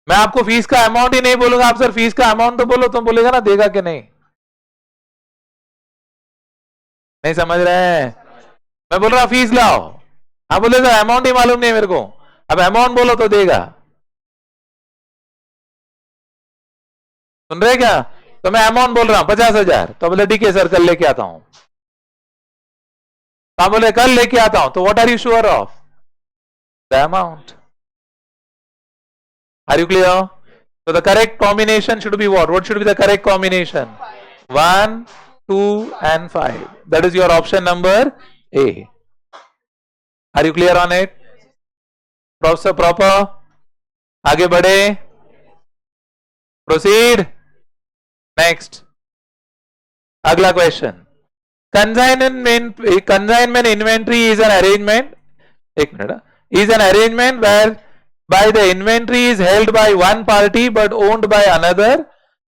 मैं आपको fees का अमाउंट ही नहीं बोलूंगा, आप सर फीस का अमाउंट तो बोलो, तो बोलेगा ना देगा कि नहीं। नहीं समझ रहे हैं, मैं बोल रहा फीस लाओ, आप बोलेगा अमाउंट ही मालूम नहीं मेरे को, अब अमाउंट बोलो तो देगा। सुन रहे क्या, तो मैं अमाउंट बोल रहा हूं 50,000, तो बोले ठीक है सर कल लेके आता हूं। आप बोले कल लेके आता हूं, तो what are you sure of? The amount. Are you clear? So the correct combination should be what? What should be the correct combination? 1, 2 and 5. That is your option number A. Are you clear on it? Professor proper? आगे बढ़े. Proceed. Next. अगला question. Consignment inventory is an arrangement. एक minute. Is an arrangement where by the inventory is held by one party but owned by another.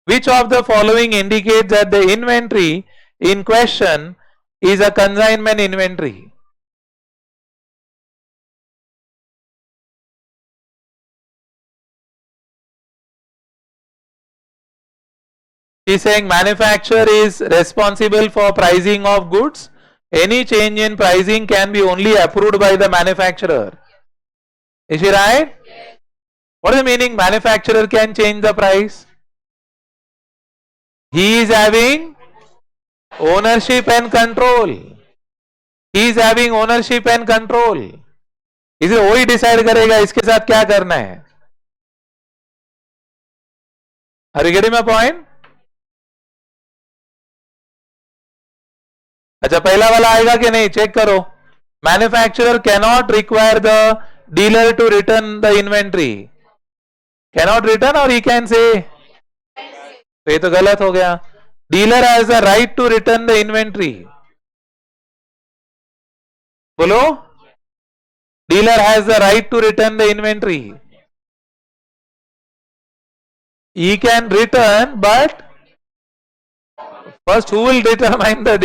Which of the following indicates that the inventory in question is a consignment inventory? He is saying manufacturer is responsible for pricing of goods. Any change in pricing can be only approved by the manufacturer. Is he right? What is the meaning manufacturer can change the price? He is having ownership and control. He is having ownership and control. इसे वही decide करेगा इसके साथ क्या करना है. Are you getting my point? अच्छा पहला वाला आएगा कि नहीं चेक करो. Manufacturer cannot require the dealer to return the inventory. Cannot return और ही कैन से. तो ये तो गलत हो गया. Dealer has the right to return the inventory. बोलो. Dealer has the right to return the inventory. He can return but first who will determine the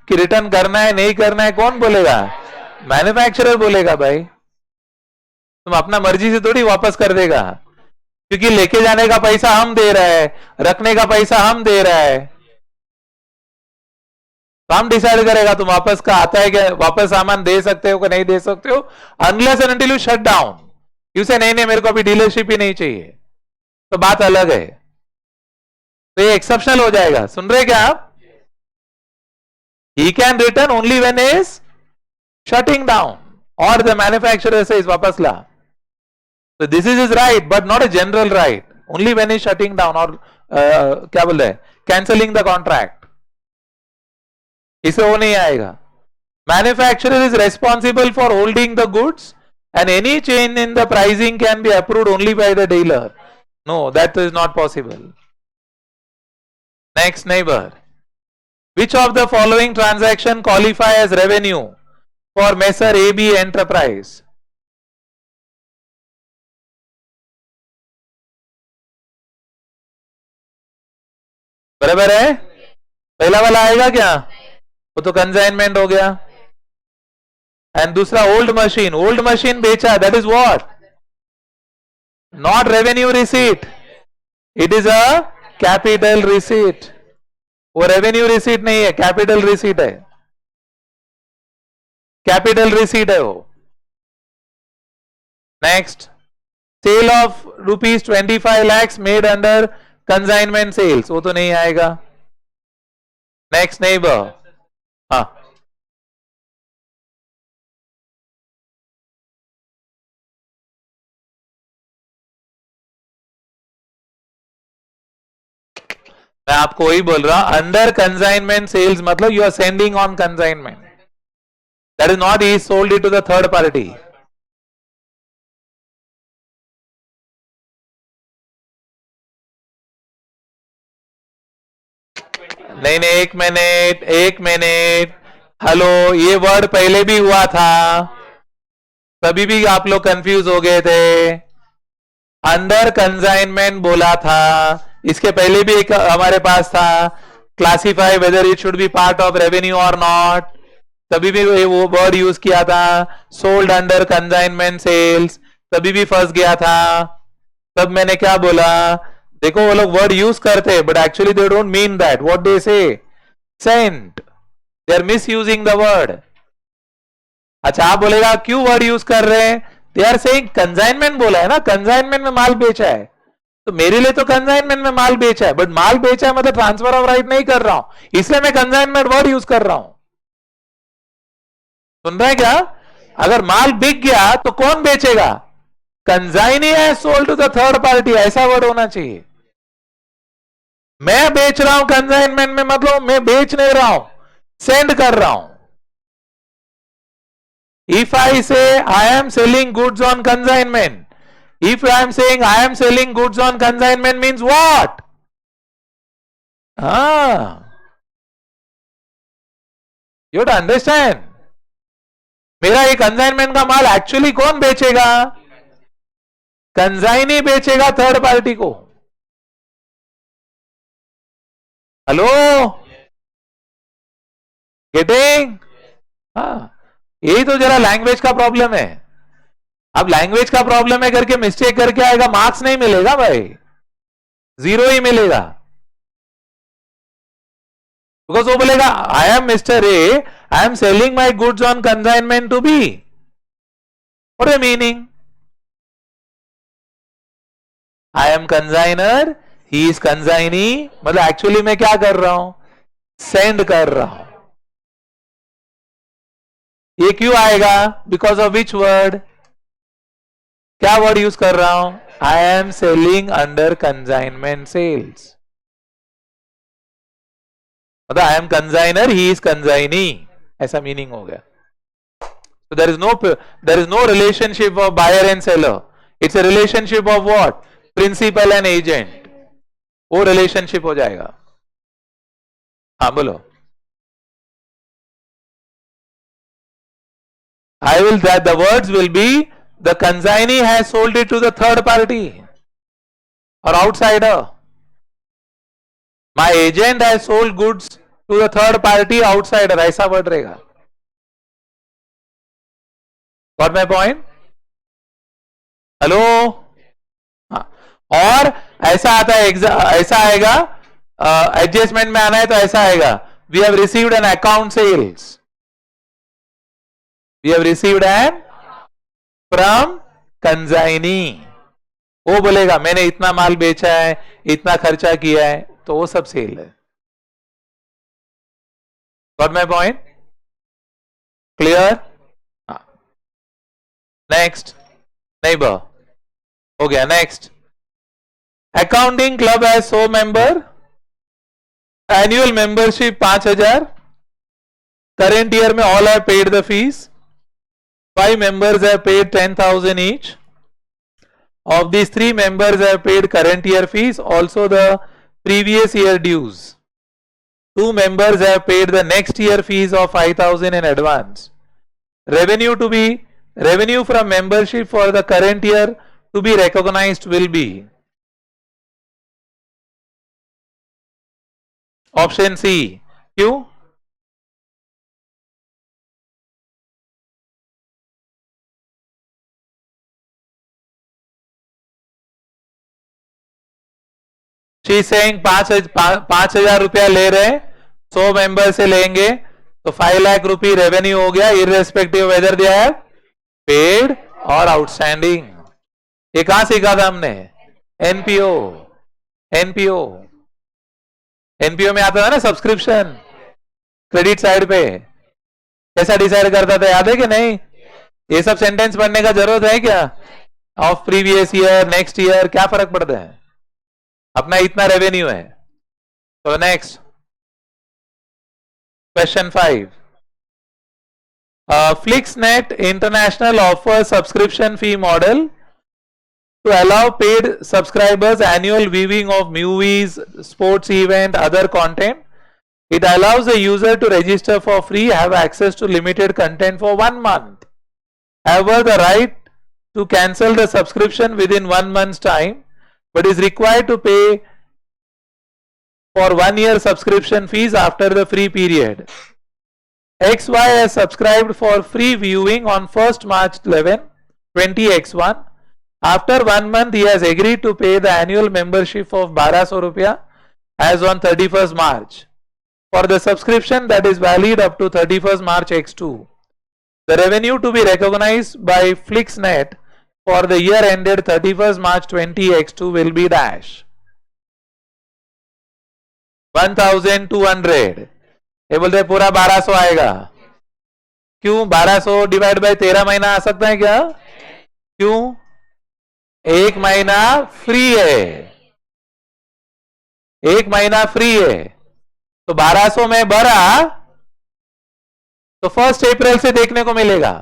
कि return करना है नहीं करना है कौन बोलेगा? मैन्युफैक्चरर बोलेगा भाई. तुम अपना मर्जी से थोड़ी वापस कर देगा, क्योंकि लेके जाने का पैसा हम दे रहा है, रखने का पैसा हम दे रहा है. तो हम डिसाइड करेगा तुम वापस का आता है क्या, वापस सामान दे सकते हो कि नहीं दे सकते हो. Unless and until you shut down, you से नहीं मेरे को अभी डीलरशिप ही नहीं चाहिए, तो बात अलग है. तो ये एक्सेप्शनल हो जाएगा. सुन रहे क्या आप? He can return only when is shutting down or the manufacturer says वापस ला. So this is his right but not a general right. Only when he's shutting down or क्या बोल रहे हैं cancelling the contract. इसे वो नहीं आएगा. Manufacturer is responsible for holding the goods and any change in the pricing can be approved only by the dealer. No, that is not possible. Next neighbor. Which of the following transaction qualify as revenue for Messer AB Enterprise? बराबर है. पहला वाला आएगा क्या? वो तो consignment हो गया. एंड दूसरा ओल्ड मशीन बेचा, that is what? Not revenue receipt, it is a capital receipt. वो रेवेन्यू रिसीट नहीं है, कैपिटल रिसीट है. कैपिटल रिसीट है वो. Next. Sale of ₹25 lakhs made under consignment sales, वो तो नहीं आएगा. Next neighbour. हाँ मैं आपको वही बोल रहा हूं. अंडर कंसाइनमेंट सेल्स मतलब you are sending on consignment. That is not he sold it to the third party. नहीं एक मिनट. हेलो, ये वर्ड पहले भी हुआ था, तभी भी आप लोग कंफ्यूज हो गए थे. अंडर कंसाइनमेंट बोला था, इसके पहले भी एक हमारे पास था classify whether it should be part of revenue और नॉट, तभी भी वो वर्ड यूज किया था. सोल्ड अंडर कंसाइनमेंट सेल्स, तभी भी फंस गया था. तब मैंने क्या बोला, देखो वो लोग वर्ड यूज करते but actually they don't mean that. What they say said, they are misusing the word. अच्छा आप बोलेगा क्यों वर्ड यूज कर रहे हैं? दे आर सेइंग कंसाइनमेंट बोला है ना, कंसाइनमेंट में माल बेचा है, तो मेरे लिए तो कंसाइनमेंट में माल बेचा है, बट माल बेचा है मतलब ट्रांसफर ऑफ राइट नहीं कर रहा हूं, इसलिए मैं कंसाइनमेंट वर्ड यूज कर रहा हूं. सुन रहे हैं क्या? अगर माल बिक गया तो कौन बेचेगा? कंजाइनी है sold to the third party, ऐसा वर्ड होना चाहिए। मैं बेच रहा हूं कंजाइनमेंट में, मतलब मैं बेच नहीं रहा हूं, सेंड कर रहा हूं। If I say I am selling goods on consignment, if I am saying I am selling goods on consignment means what? You have to understand. मेरा ये कंसाइनमेंट का माल एक्चुअली कौन बेचेगा? कंसाइनी बेचेगा थर्ड पार्टी को। Hello, getting? यही तो जरा लैंग्वेज का प्रॉब्लम है। अब लैंग्वेज का प्रॉब्लम है करके मिस्टेक करके आएगा, मार्क्स नहीं मिलेगा भाई, 0 ही मिलेगा। बिकॉज वो बोलेगा I am mister A, I am selling my goods on consignment to B, और a meaning I am consignor, he is consignee, मतलब एक्चुअली मैं क्या कर रहा हूं? सेंड कर रहा हूं। ये क्यों आएगा? Because of which word? क्या वर्ड यूज कर रहा हूं? I am selling under consignment sales, मतलब I am consignor, he is consignee, ऐसा मीनिंग हो गया। So there is no relationship of buyer and seller. It's a relationship of what? Principal and agent. वो relationship हो जाएगा। हाँ बोलो। The words will be, the consignee has sold it to the third party or outsider. My agent has sold goods to the third party outsider, ऐसा word रहेगा। Got my point? Hello? और ऐसा आता है, ऐसा आएगा, एडजस्टमेंट में आना है तो ऐसा आएगा, we have received an account sales, we have received an from consignee. वो बोलेगा मैंने इतना माल बेचा है, इतना खर्चा किया है, तो वो सब सेल है। Got my point? Clear? Next, नहीं बा हो गया। नेक्स्ट, अकाउंटिंग क्लब है 100 member, annual membership 5000, current year में all have paid the fees, 5 members have paid 10,000 each. Of these 3 members have paid current year fees, also the previous year dues. 2 members have paid the next year fees of 5,000 in advance. Revenue from membership for the current year to be recognized will be option C. Q. She is saying 5,000 रुपया ले रहे, 100 member से लेंगे तो 5 लाख रुपये revenue हो गया, irrespective weather दिया है पेड और आउटस्टैंडिंग। ये कहां सीखा था हमने? एनपीओ। एनपीओ एनपीओ में आता था ना सब्सक्रिप्शन, क्रेडिट साइड पे कैसा डिसाइड करता था, याद है कि नहीं? ये सब सेंटेंस पढ़ने का जरूरत है क्या? Of previous year, next year, क्या फर्क पड़ता है? अपना इतना रेवेन्यू है। तो next question 5, FlixNet International offers subscription fee model to allow paid subscribers annual viewing of movies, sports event, other content. It allows the user to register for free, have access to limited content for 1 month. However, the right to cancel the subscription within 1 month's time, but is required to pay for 1 year subscription fees after the free period. XY has subscribed for free viewing on 1st March 11, 20X1. After 1 month, he has agreed to pay the annual membership of 1200 rupiah as on 31st March for the subscription that is valid up to 31st March X2. The revenue to be recognized by FlixNet for the year ended 31st March 20X2 will be dash 1200। ये बोलते पूरा 1200 आएगा, क्यों 1200 divide by 13 महीना आ सकता है क्या? क्यों? एक महीना फ्री है, एक महीना फ्री है, तो 1200 में भरा तो 1 अप्रैल से देखने को मिलेगा।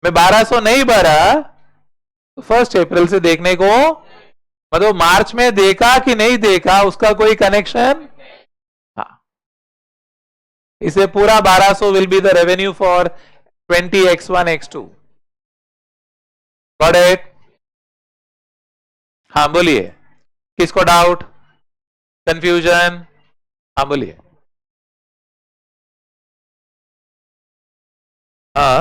मैं 1200 नहीं भरा तो 1 अप्रैल से देखने को, मतलब मार्च में देखा कि नहीं देखा उसका कोई कनेक्शन। हाँ, इसे पूरा 1200 will be the revenue for 20x1 x2। Got it? हाँ बोलिए, किसको डाउट, कंफ्यूजन? हाँ बोलिए। हाँ,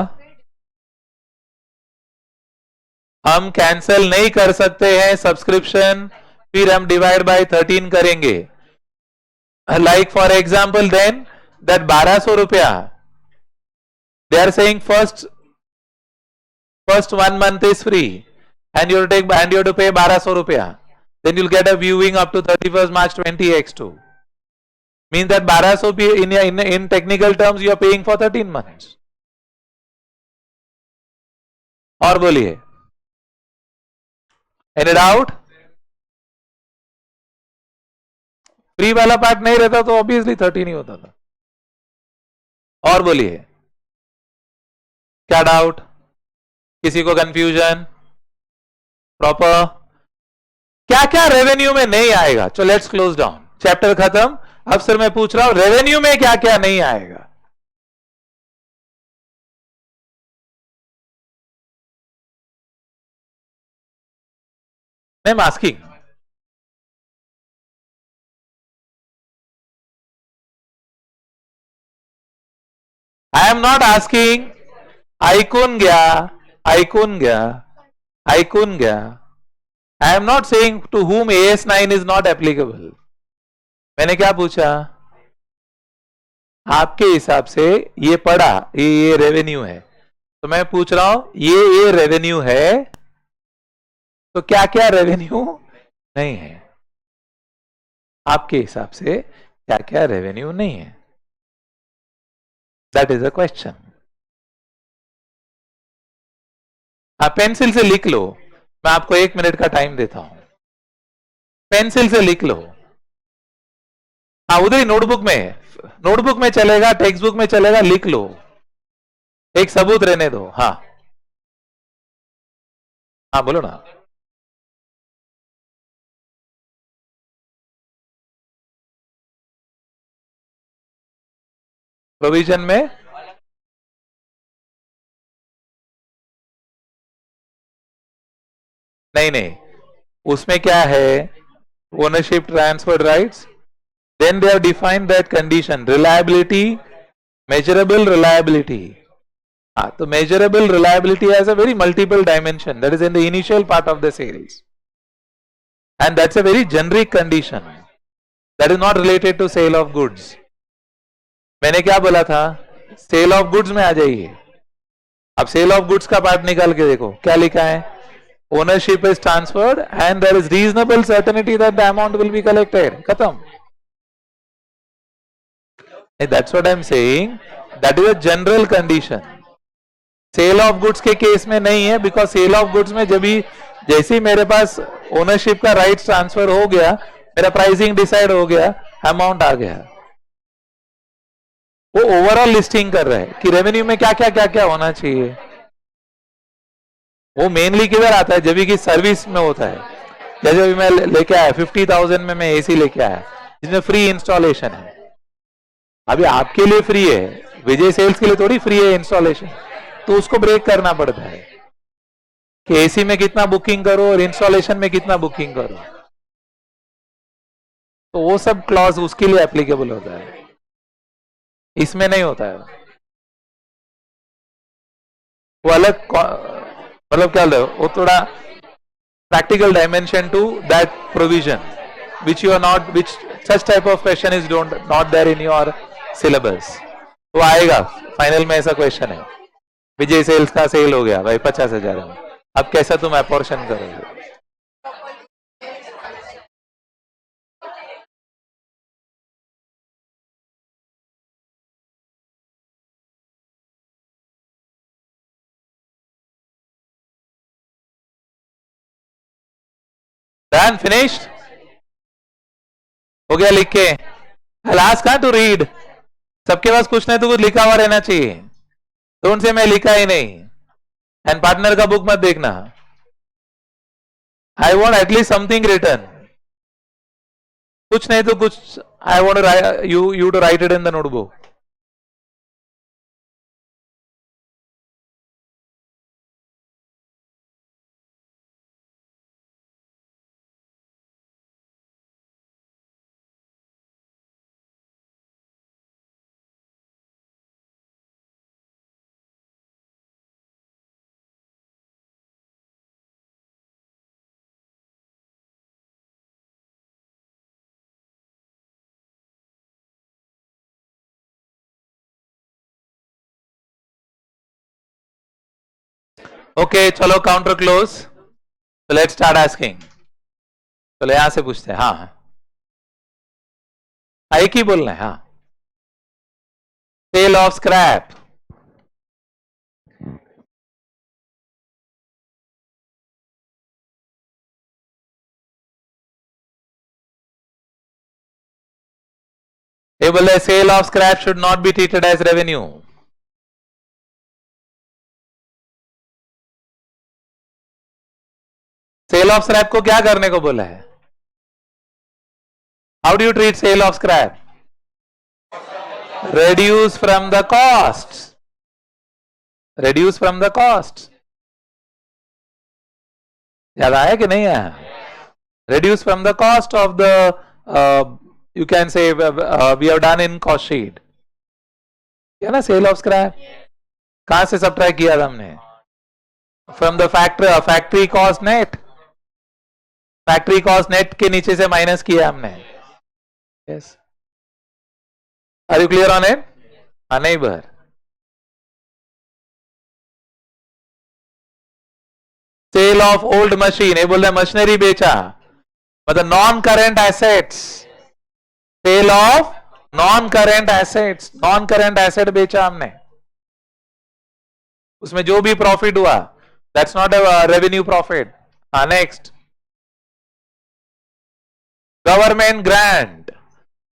हम कैंसिल नहीं कर सकते हैं सब्सक्रिप्शन, फिर हम डिवाइड बाय 13 करेंगे। Like for example then that 1200 रुपया, they are saying first 1 month is free and you take and you have to pay 1200 रुपया, then you'll get a viewing up to 31st March 20x2, means that 1200 in technical terms you are paying for 13 months। और बोलिए, any doubt? Free वाला part नहीं रहता तो obviously 13 ही होता था। और बोलिए, क्या डाउट, किसी को कंफ्यूजन? प्रॉपर? क्या क्या रेवेन्यू में नहीं आएगा? चलो लेट्स क्लोज डाउन, चैप्टर खत्म। अब सर मैं पूछ रहा हूं रेवेन्यू में क्या क्या नहीं आएगा? I am asking, I am not asking. ऐकून घ्या, ऐकून घ्या, ऐकून घ्या। I am not saying to whom AS9 is not applicable. मैंने क्या पूछा? आपके हिसाब से ये पड़ा, ये रेवेन्यू है, तो मैं पूछ रहा हूं ये रेवेन्यू है, तो क्या क्या रेवेन्यू नहीं है आपके हिसाब से? क्या क्या रेवेन्यू नहीं है? That is a question. आप पेंसिल से लिख लो, मैं आपको 1 मिनट का टाइम देता हूं, पेंसिल से लिख लो। हाँ उधर ही नोटबुक में, नोटबुक में चलेगा, टेक्स्ट बुक में चलेगा, लिख लो, एक सबूत रहने दो। हाँ हाँ बोलो ना। प्रोविजन में नहीं नहीं, उसमें क्या है, ownership transferred rights, then they have defined that condition, reliability, measurable reliability. हाँ, तो measurable reliability has a very multiple dimension that is in the initial part of the sales, and that's a very generic condition that is not related to sale of goods। मैंने क्या बोला था? Cell of goods में आ जाइए। अब sale of goods का part निकाल के देखो क्या लिखा है, ownership is transferred and there is reasonable certainty that the amount will be collected, खत्म। That's what I am saying, that is a general condition. Sale of goods के case में नहीं है, बिकॉज सेल ऑफ गुड्स में जब भी जैसे ही मेरे पास ओनरशिप का राइट ट्रांसफर हो गया, मेरा प्राइसिंग डिसाइड हो गया, अमाउंट आ गया, वो ओवरऑल लिस्टिंग कर रहा है कि रेवेन्यू में क्या क्या क्या क्या होना चाहिए। वो मेनली किधर आता है? जब भी कि सर्विस में होता है। जैसे अभी मैं लेके आया 50,000 में मैं एसी लेके आया जिसमें फ्री इंस्टॉलेशन है। अभी आपके लिए फ्री है, विजय सेल्स के लिए थोड़ी फ्री है इंस्टॉलेशन, तो उसको ब्रेक करना पड़ता है कि एसी में कितना बुकिंग करो और इंस्टॉलेशन में कितना बुकिंग करो, तो वो सब क्लॉज उसके लिए एप्लीकेबल होता है, इसमें नहीं होता है। वो अलग मतलब क्या वो थोड़ा practical dimension to that provision which you are not, which such type of question is don't not there in your syllabus। तो आएगा फाइनल में, ऐसा क्वेश्चन है, विजय सेल्स का सेल हो गया भाई 50,000 में, अब कैसा तुम अपोर्शन करोगे? Done, finished? हो गया लिख के? I'll ask her to read. सबके पास कुछ नहीं तो कुछ लिखा हुआ रहना चाहिए. Don't say मैं लिखा ही नहीं. And partner का बुक मत देखना. I want at least something written. कुछ नहीं तो कुछ. I want to write, you to write it in the notebook. Okay, चलो counter close. So let's start asking. चलो यहां से पूछते हैं. हाँ एक ही बोलना है. हाँ सेल ऑफ स्क्रैप. ये बोल रहे sale of scrap should not be treated as revenue. Sale of scrap को क्या करने को बोला है? How do you treat sale of scrap? reduce from the costs. Reduce from the costs. याद आया कि नहीं आया? Reduce from the cost of the you can say we have done in cost sheet. क्या ना सेल ऑफ स्क्रैप कहां से subtract किया था हमने? From the factory cost net. Factory cost net के नीचे से माइनस किया हमने. Yes. Are you clear on it? हाँ नहीं बर. Sale of old machine. ये बोल रहे मशीनरी बेचा मतलब non current assets. Sale of non current assets. Non current asset बेचा हमने, उसमें जो भी प्रॉफिट हुआ that's not a revenue profit. हाँ next. Government grant.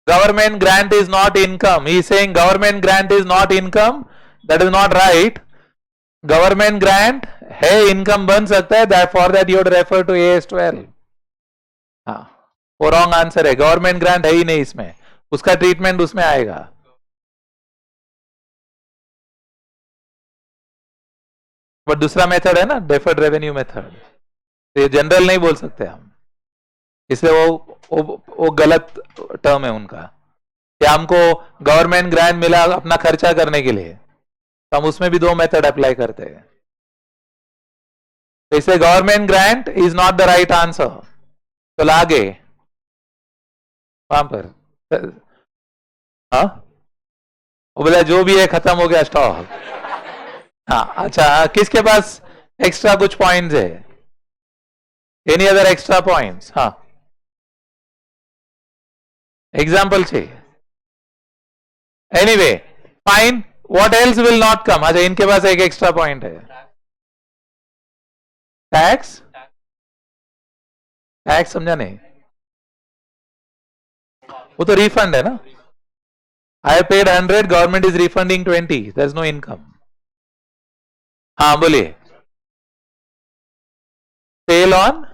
Government grant is not income. He is saying government grant is not income. That is not right. Government grant है, income बन सकता है. That for that you would refer to AS12. हाँ वो wrong answer है. Government grant है ही नहीं इसमें. उसका treatment उसमें आएगा. बट दूसरा मेथड है ना डेफर्ड रेवेन्यू मेथड. तो ये जनरल नहीं बोल सकते हम, इसलिए वो गलत टर्म है उनका. कि हमको गवर्नमेंट ग्रांट मिला अपना खर्चा करने के लिए, तो हम उसमें भी दो मेथड अप्लाई करते हैं. तो इसलिए government grant is not the right answer. तो आगे वहां पर हाँ वो बोला जो भी है खत्म हो गया स्टॉक. हाँ अच्छा, किसके पास एक्स्ट्रा कुछ पॉइंट्स है? Any other extra points? हाँ एग्जाम्पल चाहिए. Anyway fine. What else will not come? अच्छा इनके पास एक एक्स्ट्रा पॉइंट है. टैक्स. टैक्स समझा नहीं? वो तो रिफंड है ना. I paid 100, government is refunding 20. There is no income. हाँ बोलिए. Sale on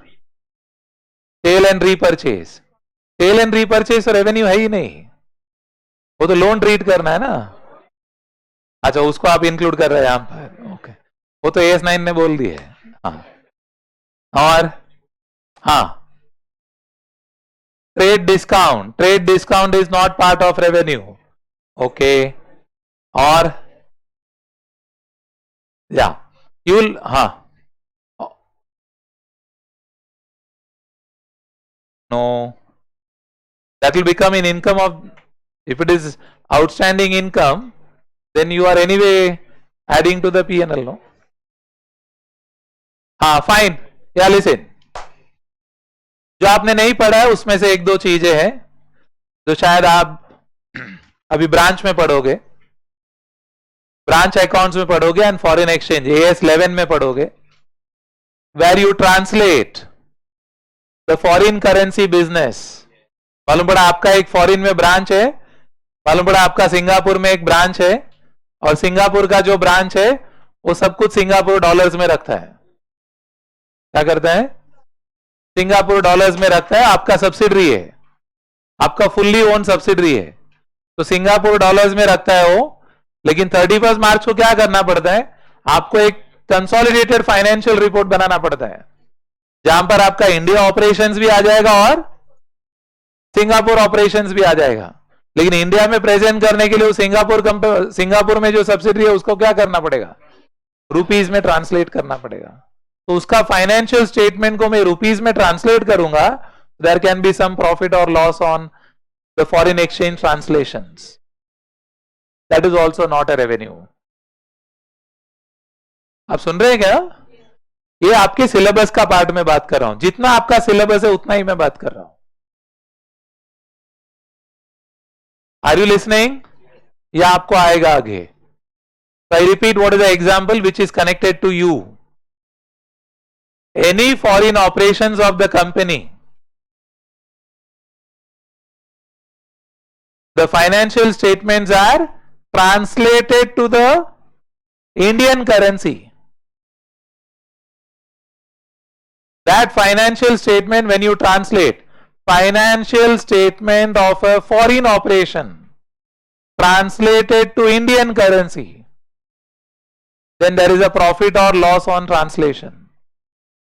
sale and repurchase. Sale and repurchase तो रेवेन्यू है ही नहीं, वो तो लोन ट्रीट करना है ना. अच्छा उसको आप इंक्लूड कर रहे हैं यहां पर. ओके वो तो AS9 ने बोल दिए. हाँ और हाँ trade discount. Trade discount is not part of revenue. Okay और या यूल. हाँ no, that will become an income of, if it is outstanding income then you are anyway adding to the P&L, no? हाँ fine. या listen, जो आपने नहीं पढ़ा है उसमें से एक दो चीजें हैं जो शायद आप अभी ब्रांच में पढ़ोगे, ब्रांच अकाउंट्स में पढ़ोगे एंड फॉरेन एक्सचेंज AS11 में पढ़ोगे, where you translate the foreign currency business, मालूम पड़ा आपका एक फॉरिन में ब्रांच है, मालूम पड़ा आपका सिंगापुर में एक ब्रांच है, और सिंगापुर का जो ब्रांच है वो सब कुछ सिंगापुर डॉलर्स में रखता है। क्या करता है? सिंगापुर डॉलर्स में रखता है, आपका सब्सिडरी है, आपका फुल्ली ओन सब्सिडरी है, तो सिंगापुर डॉलर्स में रखता है वो। लेकिन 31 मार्च को क्या करना पड़ता है? आपको एक कंसोलिडेटेड फाइनेंशियल रिपोर्ट बनाना पड़ता है, जहां पर आपका इंडिया ऑपरेशंस भी आ जाएगा और सिंगापुर ऑपरेशंस भी आ जाएगा। लेकिन इंडिया में प्रेजेंट करने के लिए सिंगापुर में जो सब्सिडरी है उसको क्या करना पड़ेगा? रुपीज में ट्रांसलेट करना पड़ेगा। तो उसका फाइनेंशियल स्टेटमेंट को मैं रुपीज में ट्रांसलेट करूंगा, there can be some profit और loss on the foreign exchange translations, that is also not a revenue. आप सुन रहे हैं क्या? ये आपके सिलेबस का पार्ट में बात कर रहा हूं, जितना आपका सिलेबस है उतना ही मैं बात कर रहा हूं। Are you listening? या आपको आएगा आगे? So I repeat, what is the example which is connected to you? Any foreign operations of the company, the financial statements are translated to the Indian currency. That financial statement, when you translate financial statement of a foreign operation translated to Indian currency, then there is a profit or loss on translation.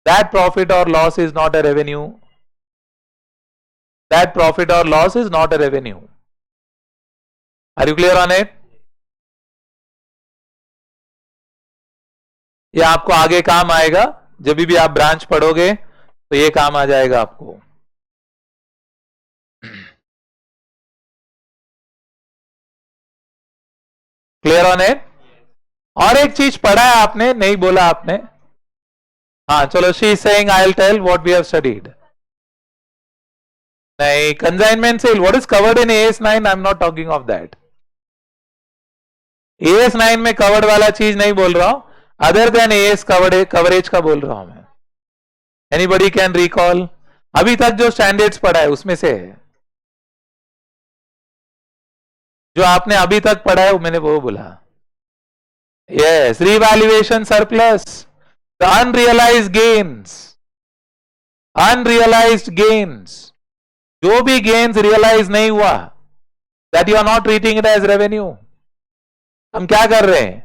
That profit or loss is not a revenue. That profit or loss is not a revenue. Are you clear on it? ये आपको आगे काम आएगा, जब भी आप branch पढ़ोगे तो ये काम आ जाएगा आपको। Clear on it? और एक चीज पढ़ा है आपने, नहीं बोला आपने? हाँ चलो, she is saying I will tell what we have studied. नहीं, consignment sale what is covered in AS9, I am not talking of that. AS9 में कवर्ड वाला चीज नहीं बोल रहा हूं, अदर देन AS कवरेज का बोल रहा हूं मैं। एनीबॉडी कैन रिकॉल अभी तक जो स्टैंडर्ड्स पढ़ा है उसमें से है, जो आपने अभी तक पढ़ा है वो मैंने वो बोला। Yes, revaluation surplus, the unrealised gains, unrealised gains, जो भी गेन्स रियलाइज नहीं हुआ, that you are not treating it as revenue. हम क्या कर रहे हैं?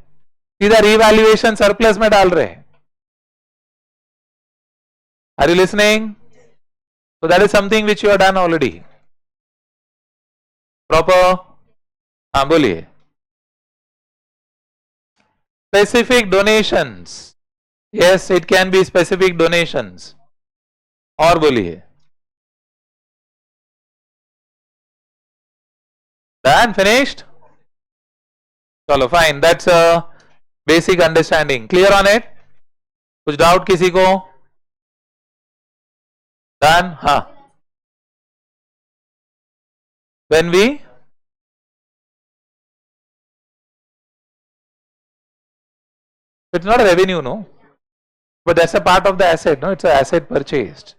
सीधा रिवैल्यूएशन सरप्लस में डाल रहे हैं। Are you listening? So that is something which you have done already. Proper? हाँ बोलिए। Specific donations. Yes, it can be specific donations. और बोलिए। Done? Finished? चलो fine. That's a basic understanding. Clear on it? कुछ doubt किसी को? Done? हाँ। When we it's not a revenue, no, but that's a part of the asset, no, it's an asset purchased.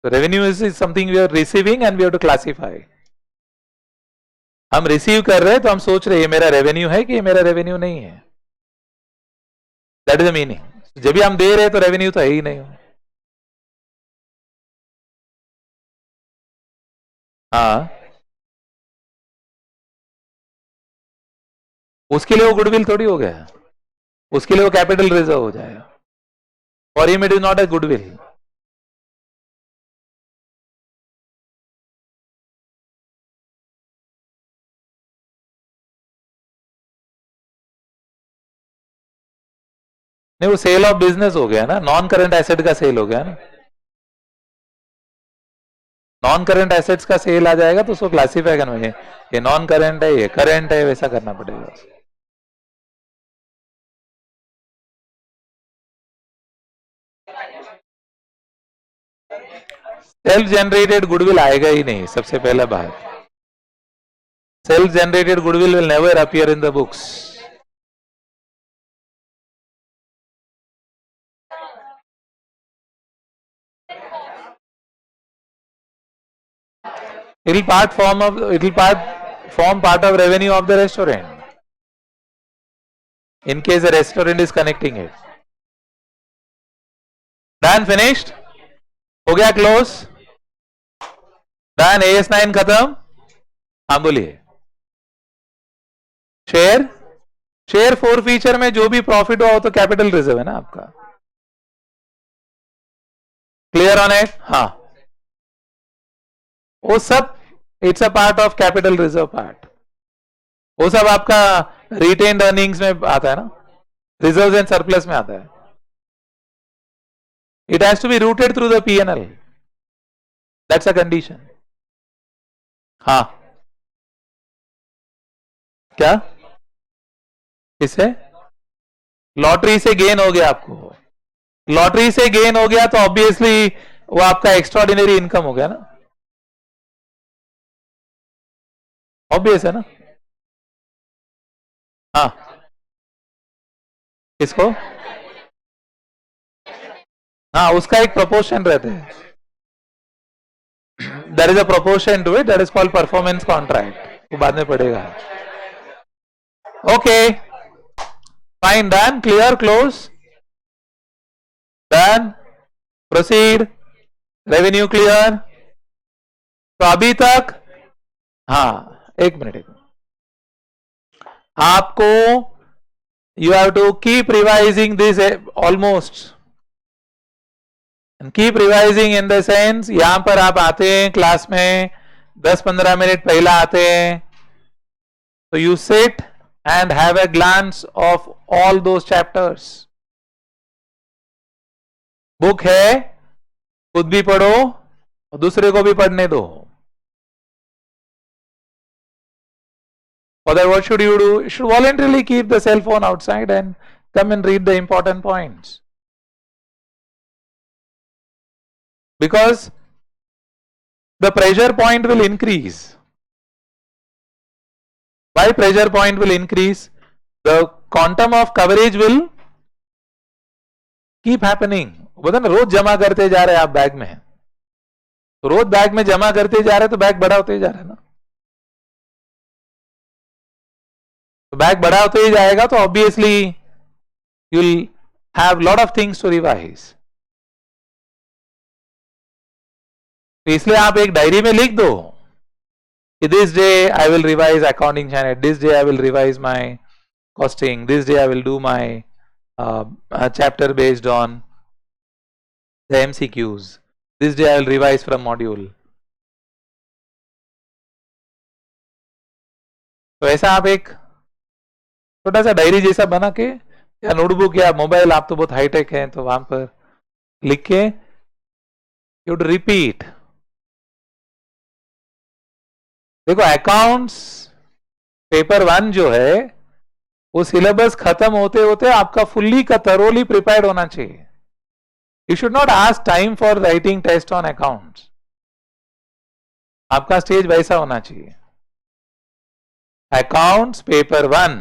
The revenue is something we are receiving and we have to classify. हम receive कर रहे हैं तो हम सोच रहे हैं ये मेरा रेवेन्यू है कि ये मेरा रेवेन्यू नहीं है। That is the meaning. जब भी हम दे रहे हैं तो रेवेन्यू तो है ही नहीं। हाँ, उसके लिए वो गुडविल थोड़ी हो गया, उसके लिए वो कैपिटल रिजर्व हो जाएगा। For him it is not a goodwill. नहीं, वो सेल ऑफ बिजनेस हो गया ना, नॉन करंट एसेट का सेल हो गया ना। नॉन करंट एसेट्स का सेल आ जाएगा तो उसको क्लासीफाई करना है, ये नॉन करंट है, ये करंट है, वैसा करना पड़ेगा। सेल्फ जनरेटेड गुडविल आएगा ही नहीं, सबसे पहला बात। Self generated goodwill will never appear in the books. It will form part of revenue of the restaurant. In case the restaurant is connecting it. Done, finished? हो गया close? Done, AS9 खत्म? हाँ बोलिए. शेयर फोर फीचर में जो भी profit हुआ वो तो कैपिटल रिजर्व है ना आपका. Clear on it? हाँ, वो सब it's a part of capital reserve part. वो सब आपका रिटेन्ड अर्निंग्स में आता है ना, रिजर्व एंड सरप्लस में आता है. It has to be routed through the P&L. That's a condition. हाँ, क्या इससे लॉटरी से गेन हो गया आपको, लॉटरी से गेन हो गया तो ऑब्वियसली वो आपका एक्स्ट्राऑर्डिनरी इनकम हो गया ना, ऑब्वियस है ना. हाँ, किसको? हाँ, उसका एक प्रोपोर्शन रहता है. There is a proportion to it, that is called performance contract. वो बाद में पड़ेगा. Okay, fine, done, clear, close, done, proceed, revenue clear. तो अभी तक, हाँ एक मिनट आपको you have to keep revising this almost, keep revising in the sense यहां पर आप आते हैं क्लास में 10-15 मिनट पहला आते हैं, तो you sit and have a glance of all those chapters. Book है, खुद भी पढ़ो और दूसरे को भी पढ़ने दो. For that, what should you do? You should voluntarily keep the cell phone outside and come and read the important points. Because the pressure point will increase. Why pressure point will increase? The quantum of coverage will keep happening. बोलते ना रोज जमा करते जा रहे हैं आप bag में, तो रोज बैग में जमा करते जा रहे हैं तो बैग बड़ा होते ही जा रहा है ना. तो बैग बड़ा होते ही जाएगा तो obviously you will have lot of things to revise. तो इसलिए आप एक डायरी में लिख दो कि this day I will revise accounting channel, this day I will revise my costing, this day I will do my chapter based on the MCQs, this day I will revise from module. तो ऐसा आप एक छोटा सा diary जैसा बना के या नोटबुक या मोबाइल, आप तो बहुत हाईटेक हैं तो वहां पर लिख के यू वुड रिपीट. देखो अकाउंट्स पेपर 1 जो है वो सिलेबस खत्म होते होते आपका फुल्ली का थरोली प्रिपेयर्ड होना चाहिए. You should not ask time for writing test on accounts. आपका स्टेज वैसा होना चाहिए. अकाउंट्स पेपर 1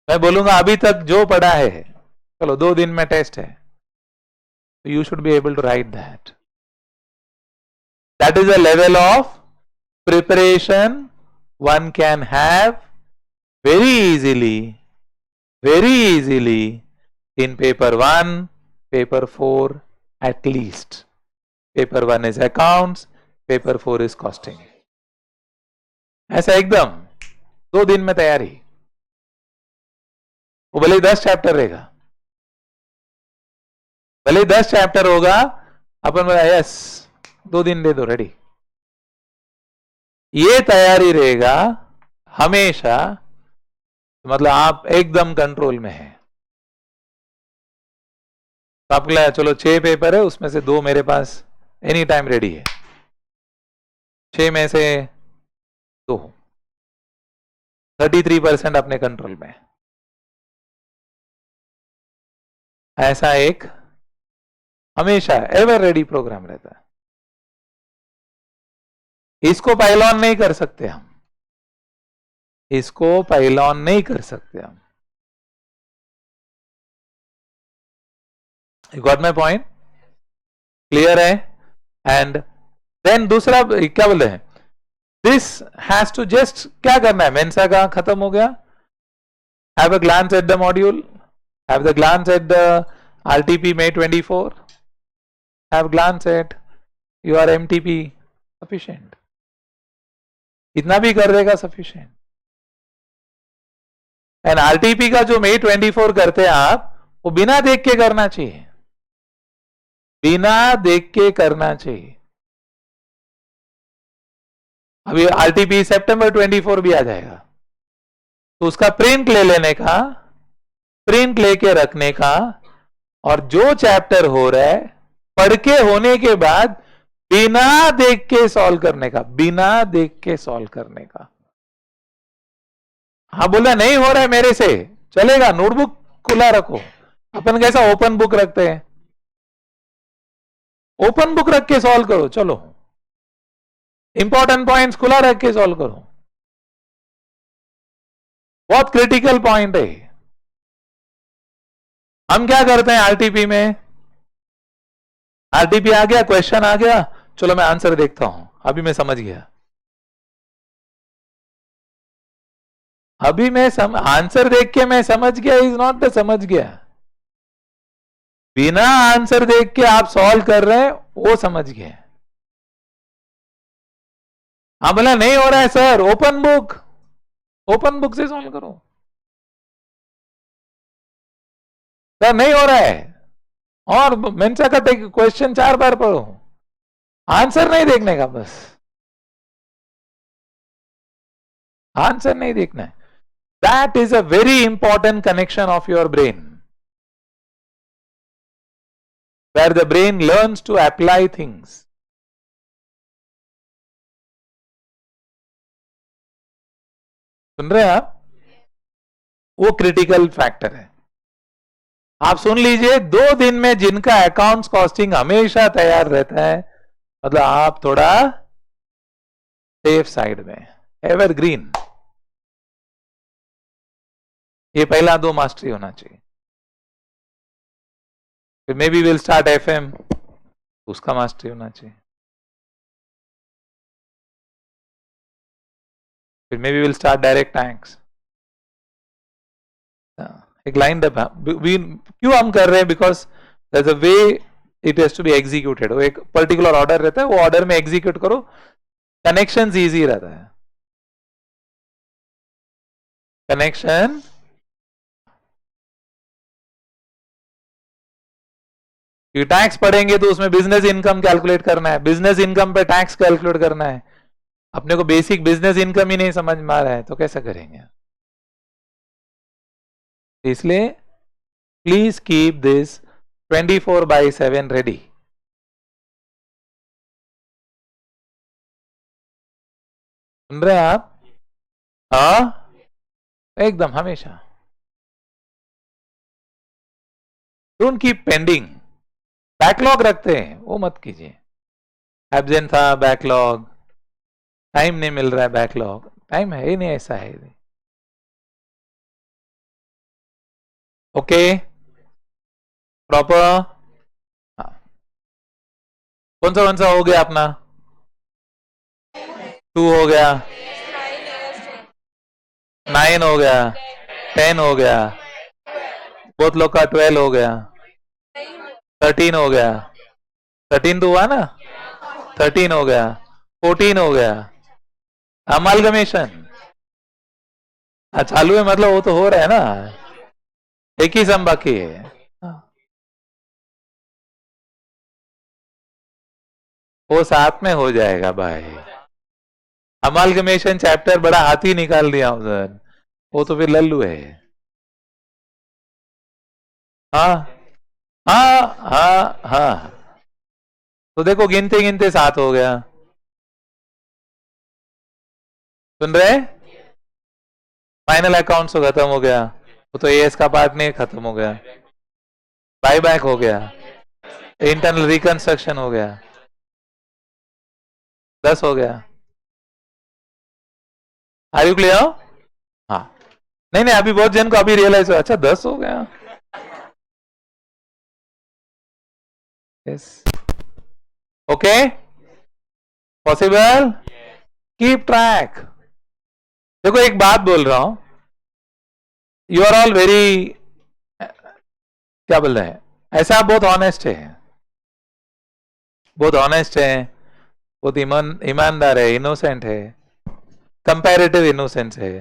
मैं बोलूंगा अभी तक जो पढ़ा है, चलो 2 दिन में टेस्ट है, तो you should be able to write that. That is a level of preparation one can have very easily in paper 1, paper 4 at least. Paper 1 is accounts, paper 4 is costing. ऐसा एकदम 2 दिन में तैयारी. वो भले 10 चैप्टर रहेगा, भले 10 चैप्टर होगा, अपन बोला यस 2 दिन दे दो रेडी. ये तैयारी रहेगा हमेशा, मतलब आप एकदम कंट्रोल में हैं. तो आपके चलो 6 पेपर है, उसमें से 2 मेरे पास एनी टाइम रेडी है. 6 में से 2, 33% अपने कंट्रोल में. ऐसा एक हमेशा एवर रेडी प्रोग्राम रहता है. इसको पाइलॉन नहीं कर सकते हम, इसको पाइलॉन नहीं कर सकते हम. You got my point? Clear है? एंड देन दूसरा क्या बोलते हैं, दिस हैज टू जस्ट क्या करना है, मेंसा का खत्म हो गया, have a glance at the module, have the glance at the RTP May 24, have glance at your MTP, sufficient. इतना भी कर देगा sufficient. एंड RTP का जो May 24 करते हैं आप, वो बिना देख के करना चाहिए, बिना देख के करना चाहिए. अभी RTP September 24 भी आ जाएगा, तो उसका प्रिंट ले लेने का, प्रिंट लेके रखने का, और जो चैप्टर हो रहा है पढ़ के होने के बाद बिना देख के सॉल्व करने का, बिना देख के सॉल्व करने का. हाँ बोला नहीं हो रहा है मेरे से, चलेगा, नोटबुक खुला रखो. अपन कैसा ओपन बुक रखते हैं, ओपन बुक रख के सॉल्व करो. चलो इंपॉर्टेंट पॉइंट्स खुला रख के सॉल्व करो. बहुत क्रिटिकल पॉइंट है. हम क्या करते हैं आरटीपी में, आरटीपी आ गया, क्वेश्चन आ गया, चलो मैं आंसर देखता हूं, अभी मैं समझ गया, अभी मैं आंसर देख के मैं समझ गया इज नॉट द समझ गया. बिना आंसर देख के आप सॉल्व कर रहे हैं, वो समझ गए. हाँ बोला नहीं हो रहा है sir, open book, open book से सॉल्व करो. सर नहीं हो रहा है, और मेंसा का क्वेश्चन 4 बार पढ़ो, आंसर नहीं देखने का, बस आंसर नहीं देखना है. That is a very important connection of your brain, where the brain learns to apply things. सुन रहे हैं आप, वो क्रिटिकल फैक्टर है. आप सुन लीजिए, 2 दिन में जिनका अकाउंट्स कॉस्टिंग हमेशा तैयार रहता है, मतलब आप थोड़ा सेफ साइड में, एवरग्रीन. ये पहला 2 मास्टरी होना चाहिए. फिर may be will start FM, उसका मास्टरी होना चाहिए. फिर may be will start direct tax. एक लाइन क्यों हम कर रहे हैं, because there's a way it has to be executed. वो एक पर्टिकुलर ऑर्डर रहता है, वो ऑर्डर में एग्जीक्यूट करो, कनेक्शन इजी रहता है. कनेक्शन टैक्स पढ़ेंगे तो उसमें बिजनेस इनकम कैलकुलेट करना है, बिजनेस इनकम पे टैक्स कैलकुलेट करना है. अपने को बेसिक बिजनेस इनकम ही नहीं समझ में आ रहा है, तो कैसा करेंगे. इसलिए प्लीज कीप दिस 24/7 रेडी. सुन रहे हैं आप? हाँ एकदम, हमेशा. Don't keep pending. बैकलॉग रखते हैं, वो मत कीजिए. एब्सेंट था बैकलॉग, टाइम नहीं मिल रहा है, बैकलॉग टाइम है ही नहीं, ऐसा है. Okay proper. कौन सा हो गया अपना? 2 हो गया, 9 हो गया, 10 हो गया, बहुत लोग का 12 हो गया, 13 हो गया, 13 तो हुआ ना, 13 हो गया, 14 हो गया. अमालगमेशन चालू है, मतलब वो तो हो रहा है ना, एक ही सम बाकी है. वो साथ में हो जाएगा भाई. अमालगमेशन चैप्टर बड़ा हाथी निकाल दिया उधर, वो तो फिर लल्लू है. हाँ हाँ हाँ हाँ, तो देखो गिनते गिनते 7 हो गया. सुन रहे? फाइनल अकाउंट्स तो खत्म हो गया, वो तो एएस का पार्ट नहीं, खत्म हो गया. बाय बैक हो गया, इंटरनल रिकंस्ट्रक्शन हो गया, 10 हो गया. Are you clear? हाँ नहीं नहीं, अभी बहुत जन को अभी रियलाइज हुआ, अच्छा 10 हो गया. Yes okay, possible. Keep track. देखो एक बात बोल रहा हूं, यू आर ऑल वेरी, क्या बोल रहे हैं, ऐसा आप बहुत ऑनेस्ट है, बहुत ऑनेस्ट है, बहुत ईमानदार है, इनोसेंट है, कंपैरेटिव इनोसेंस है,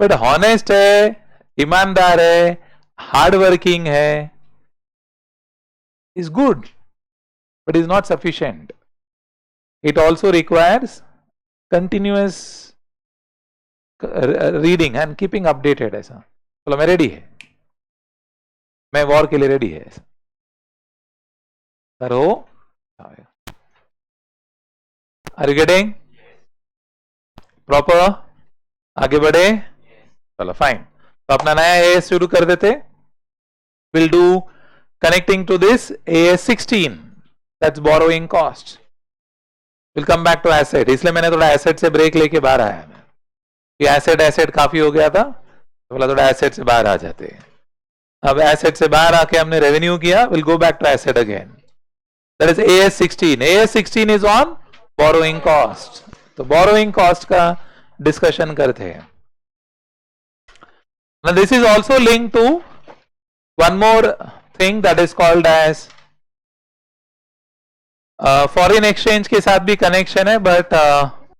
बट हॉनेस्ट है, ईमानदार है, हार्ड वर्किंग है, is good, but is not sufficient. It also requires continuous reading and keeping updated. ऐसा बोला मैं रेडी है, मैं वॉर के लिए रेडी है, ऐसा करो. Are you getting proper? आगे बढ़े, चलो फाइन. तो अपना नया एएस शुरू कर देते. Will do connecting to this AS 16, that's borrowing cost. Will come back to asset. इसलिए मैंने थोड़ा एसेट से ब्रेक लेके बाहर आया. मैं एसेट काफी हो गया था, तो बोला थोड़ा एसेट से बाहर आ जाते हैं. अब एसेट से बाहर आके हमने रेवेन्यू किया. Will go back to asset again. That is AS 16. AS 16 is on borrowing cost. तो बोरोइंग कॉस्ट का डिस्कशन करते हैं. Now this is also linked to one more thing that is called as foreign exchange के साथ भी connection है, but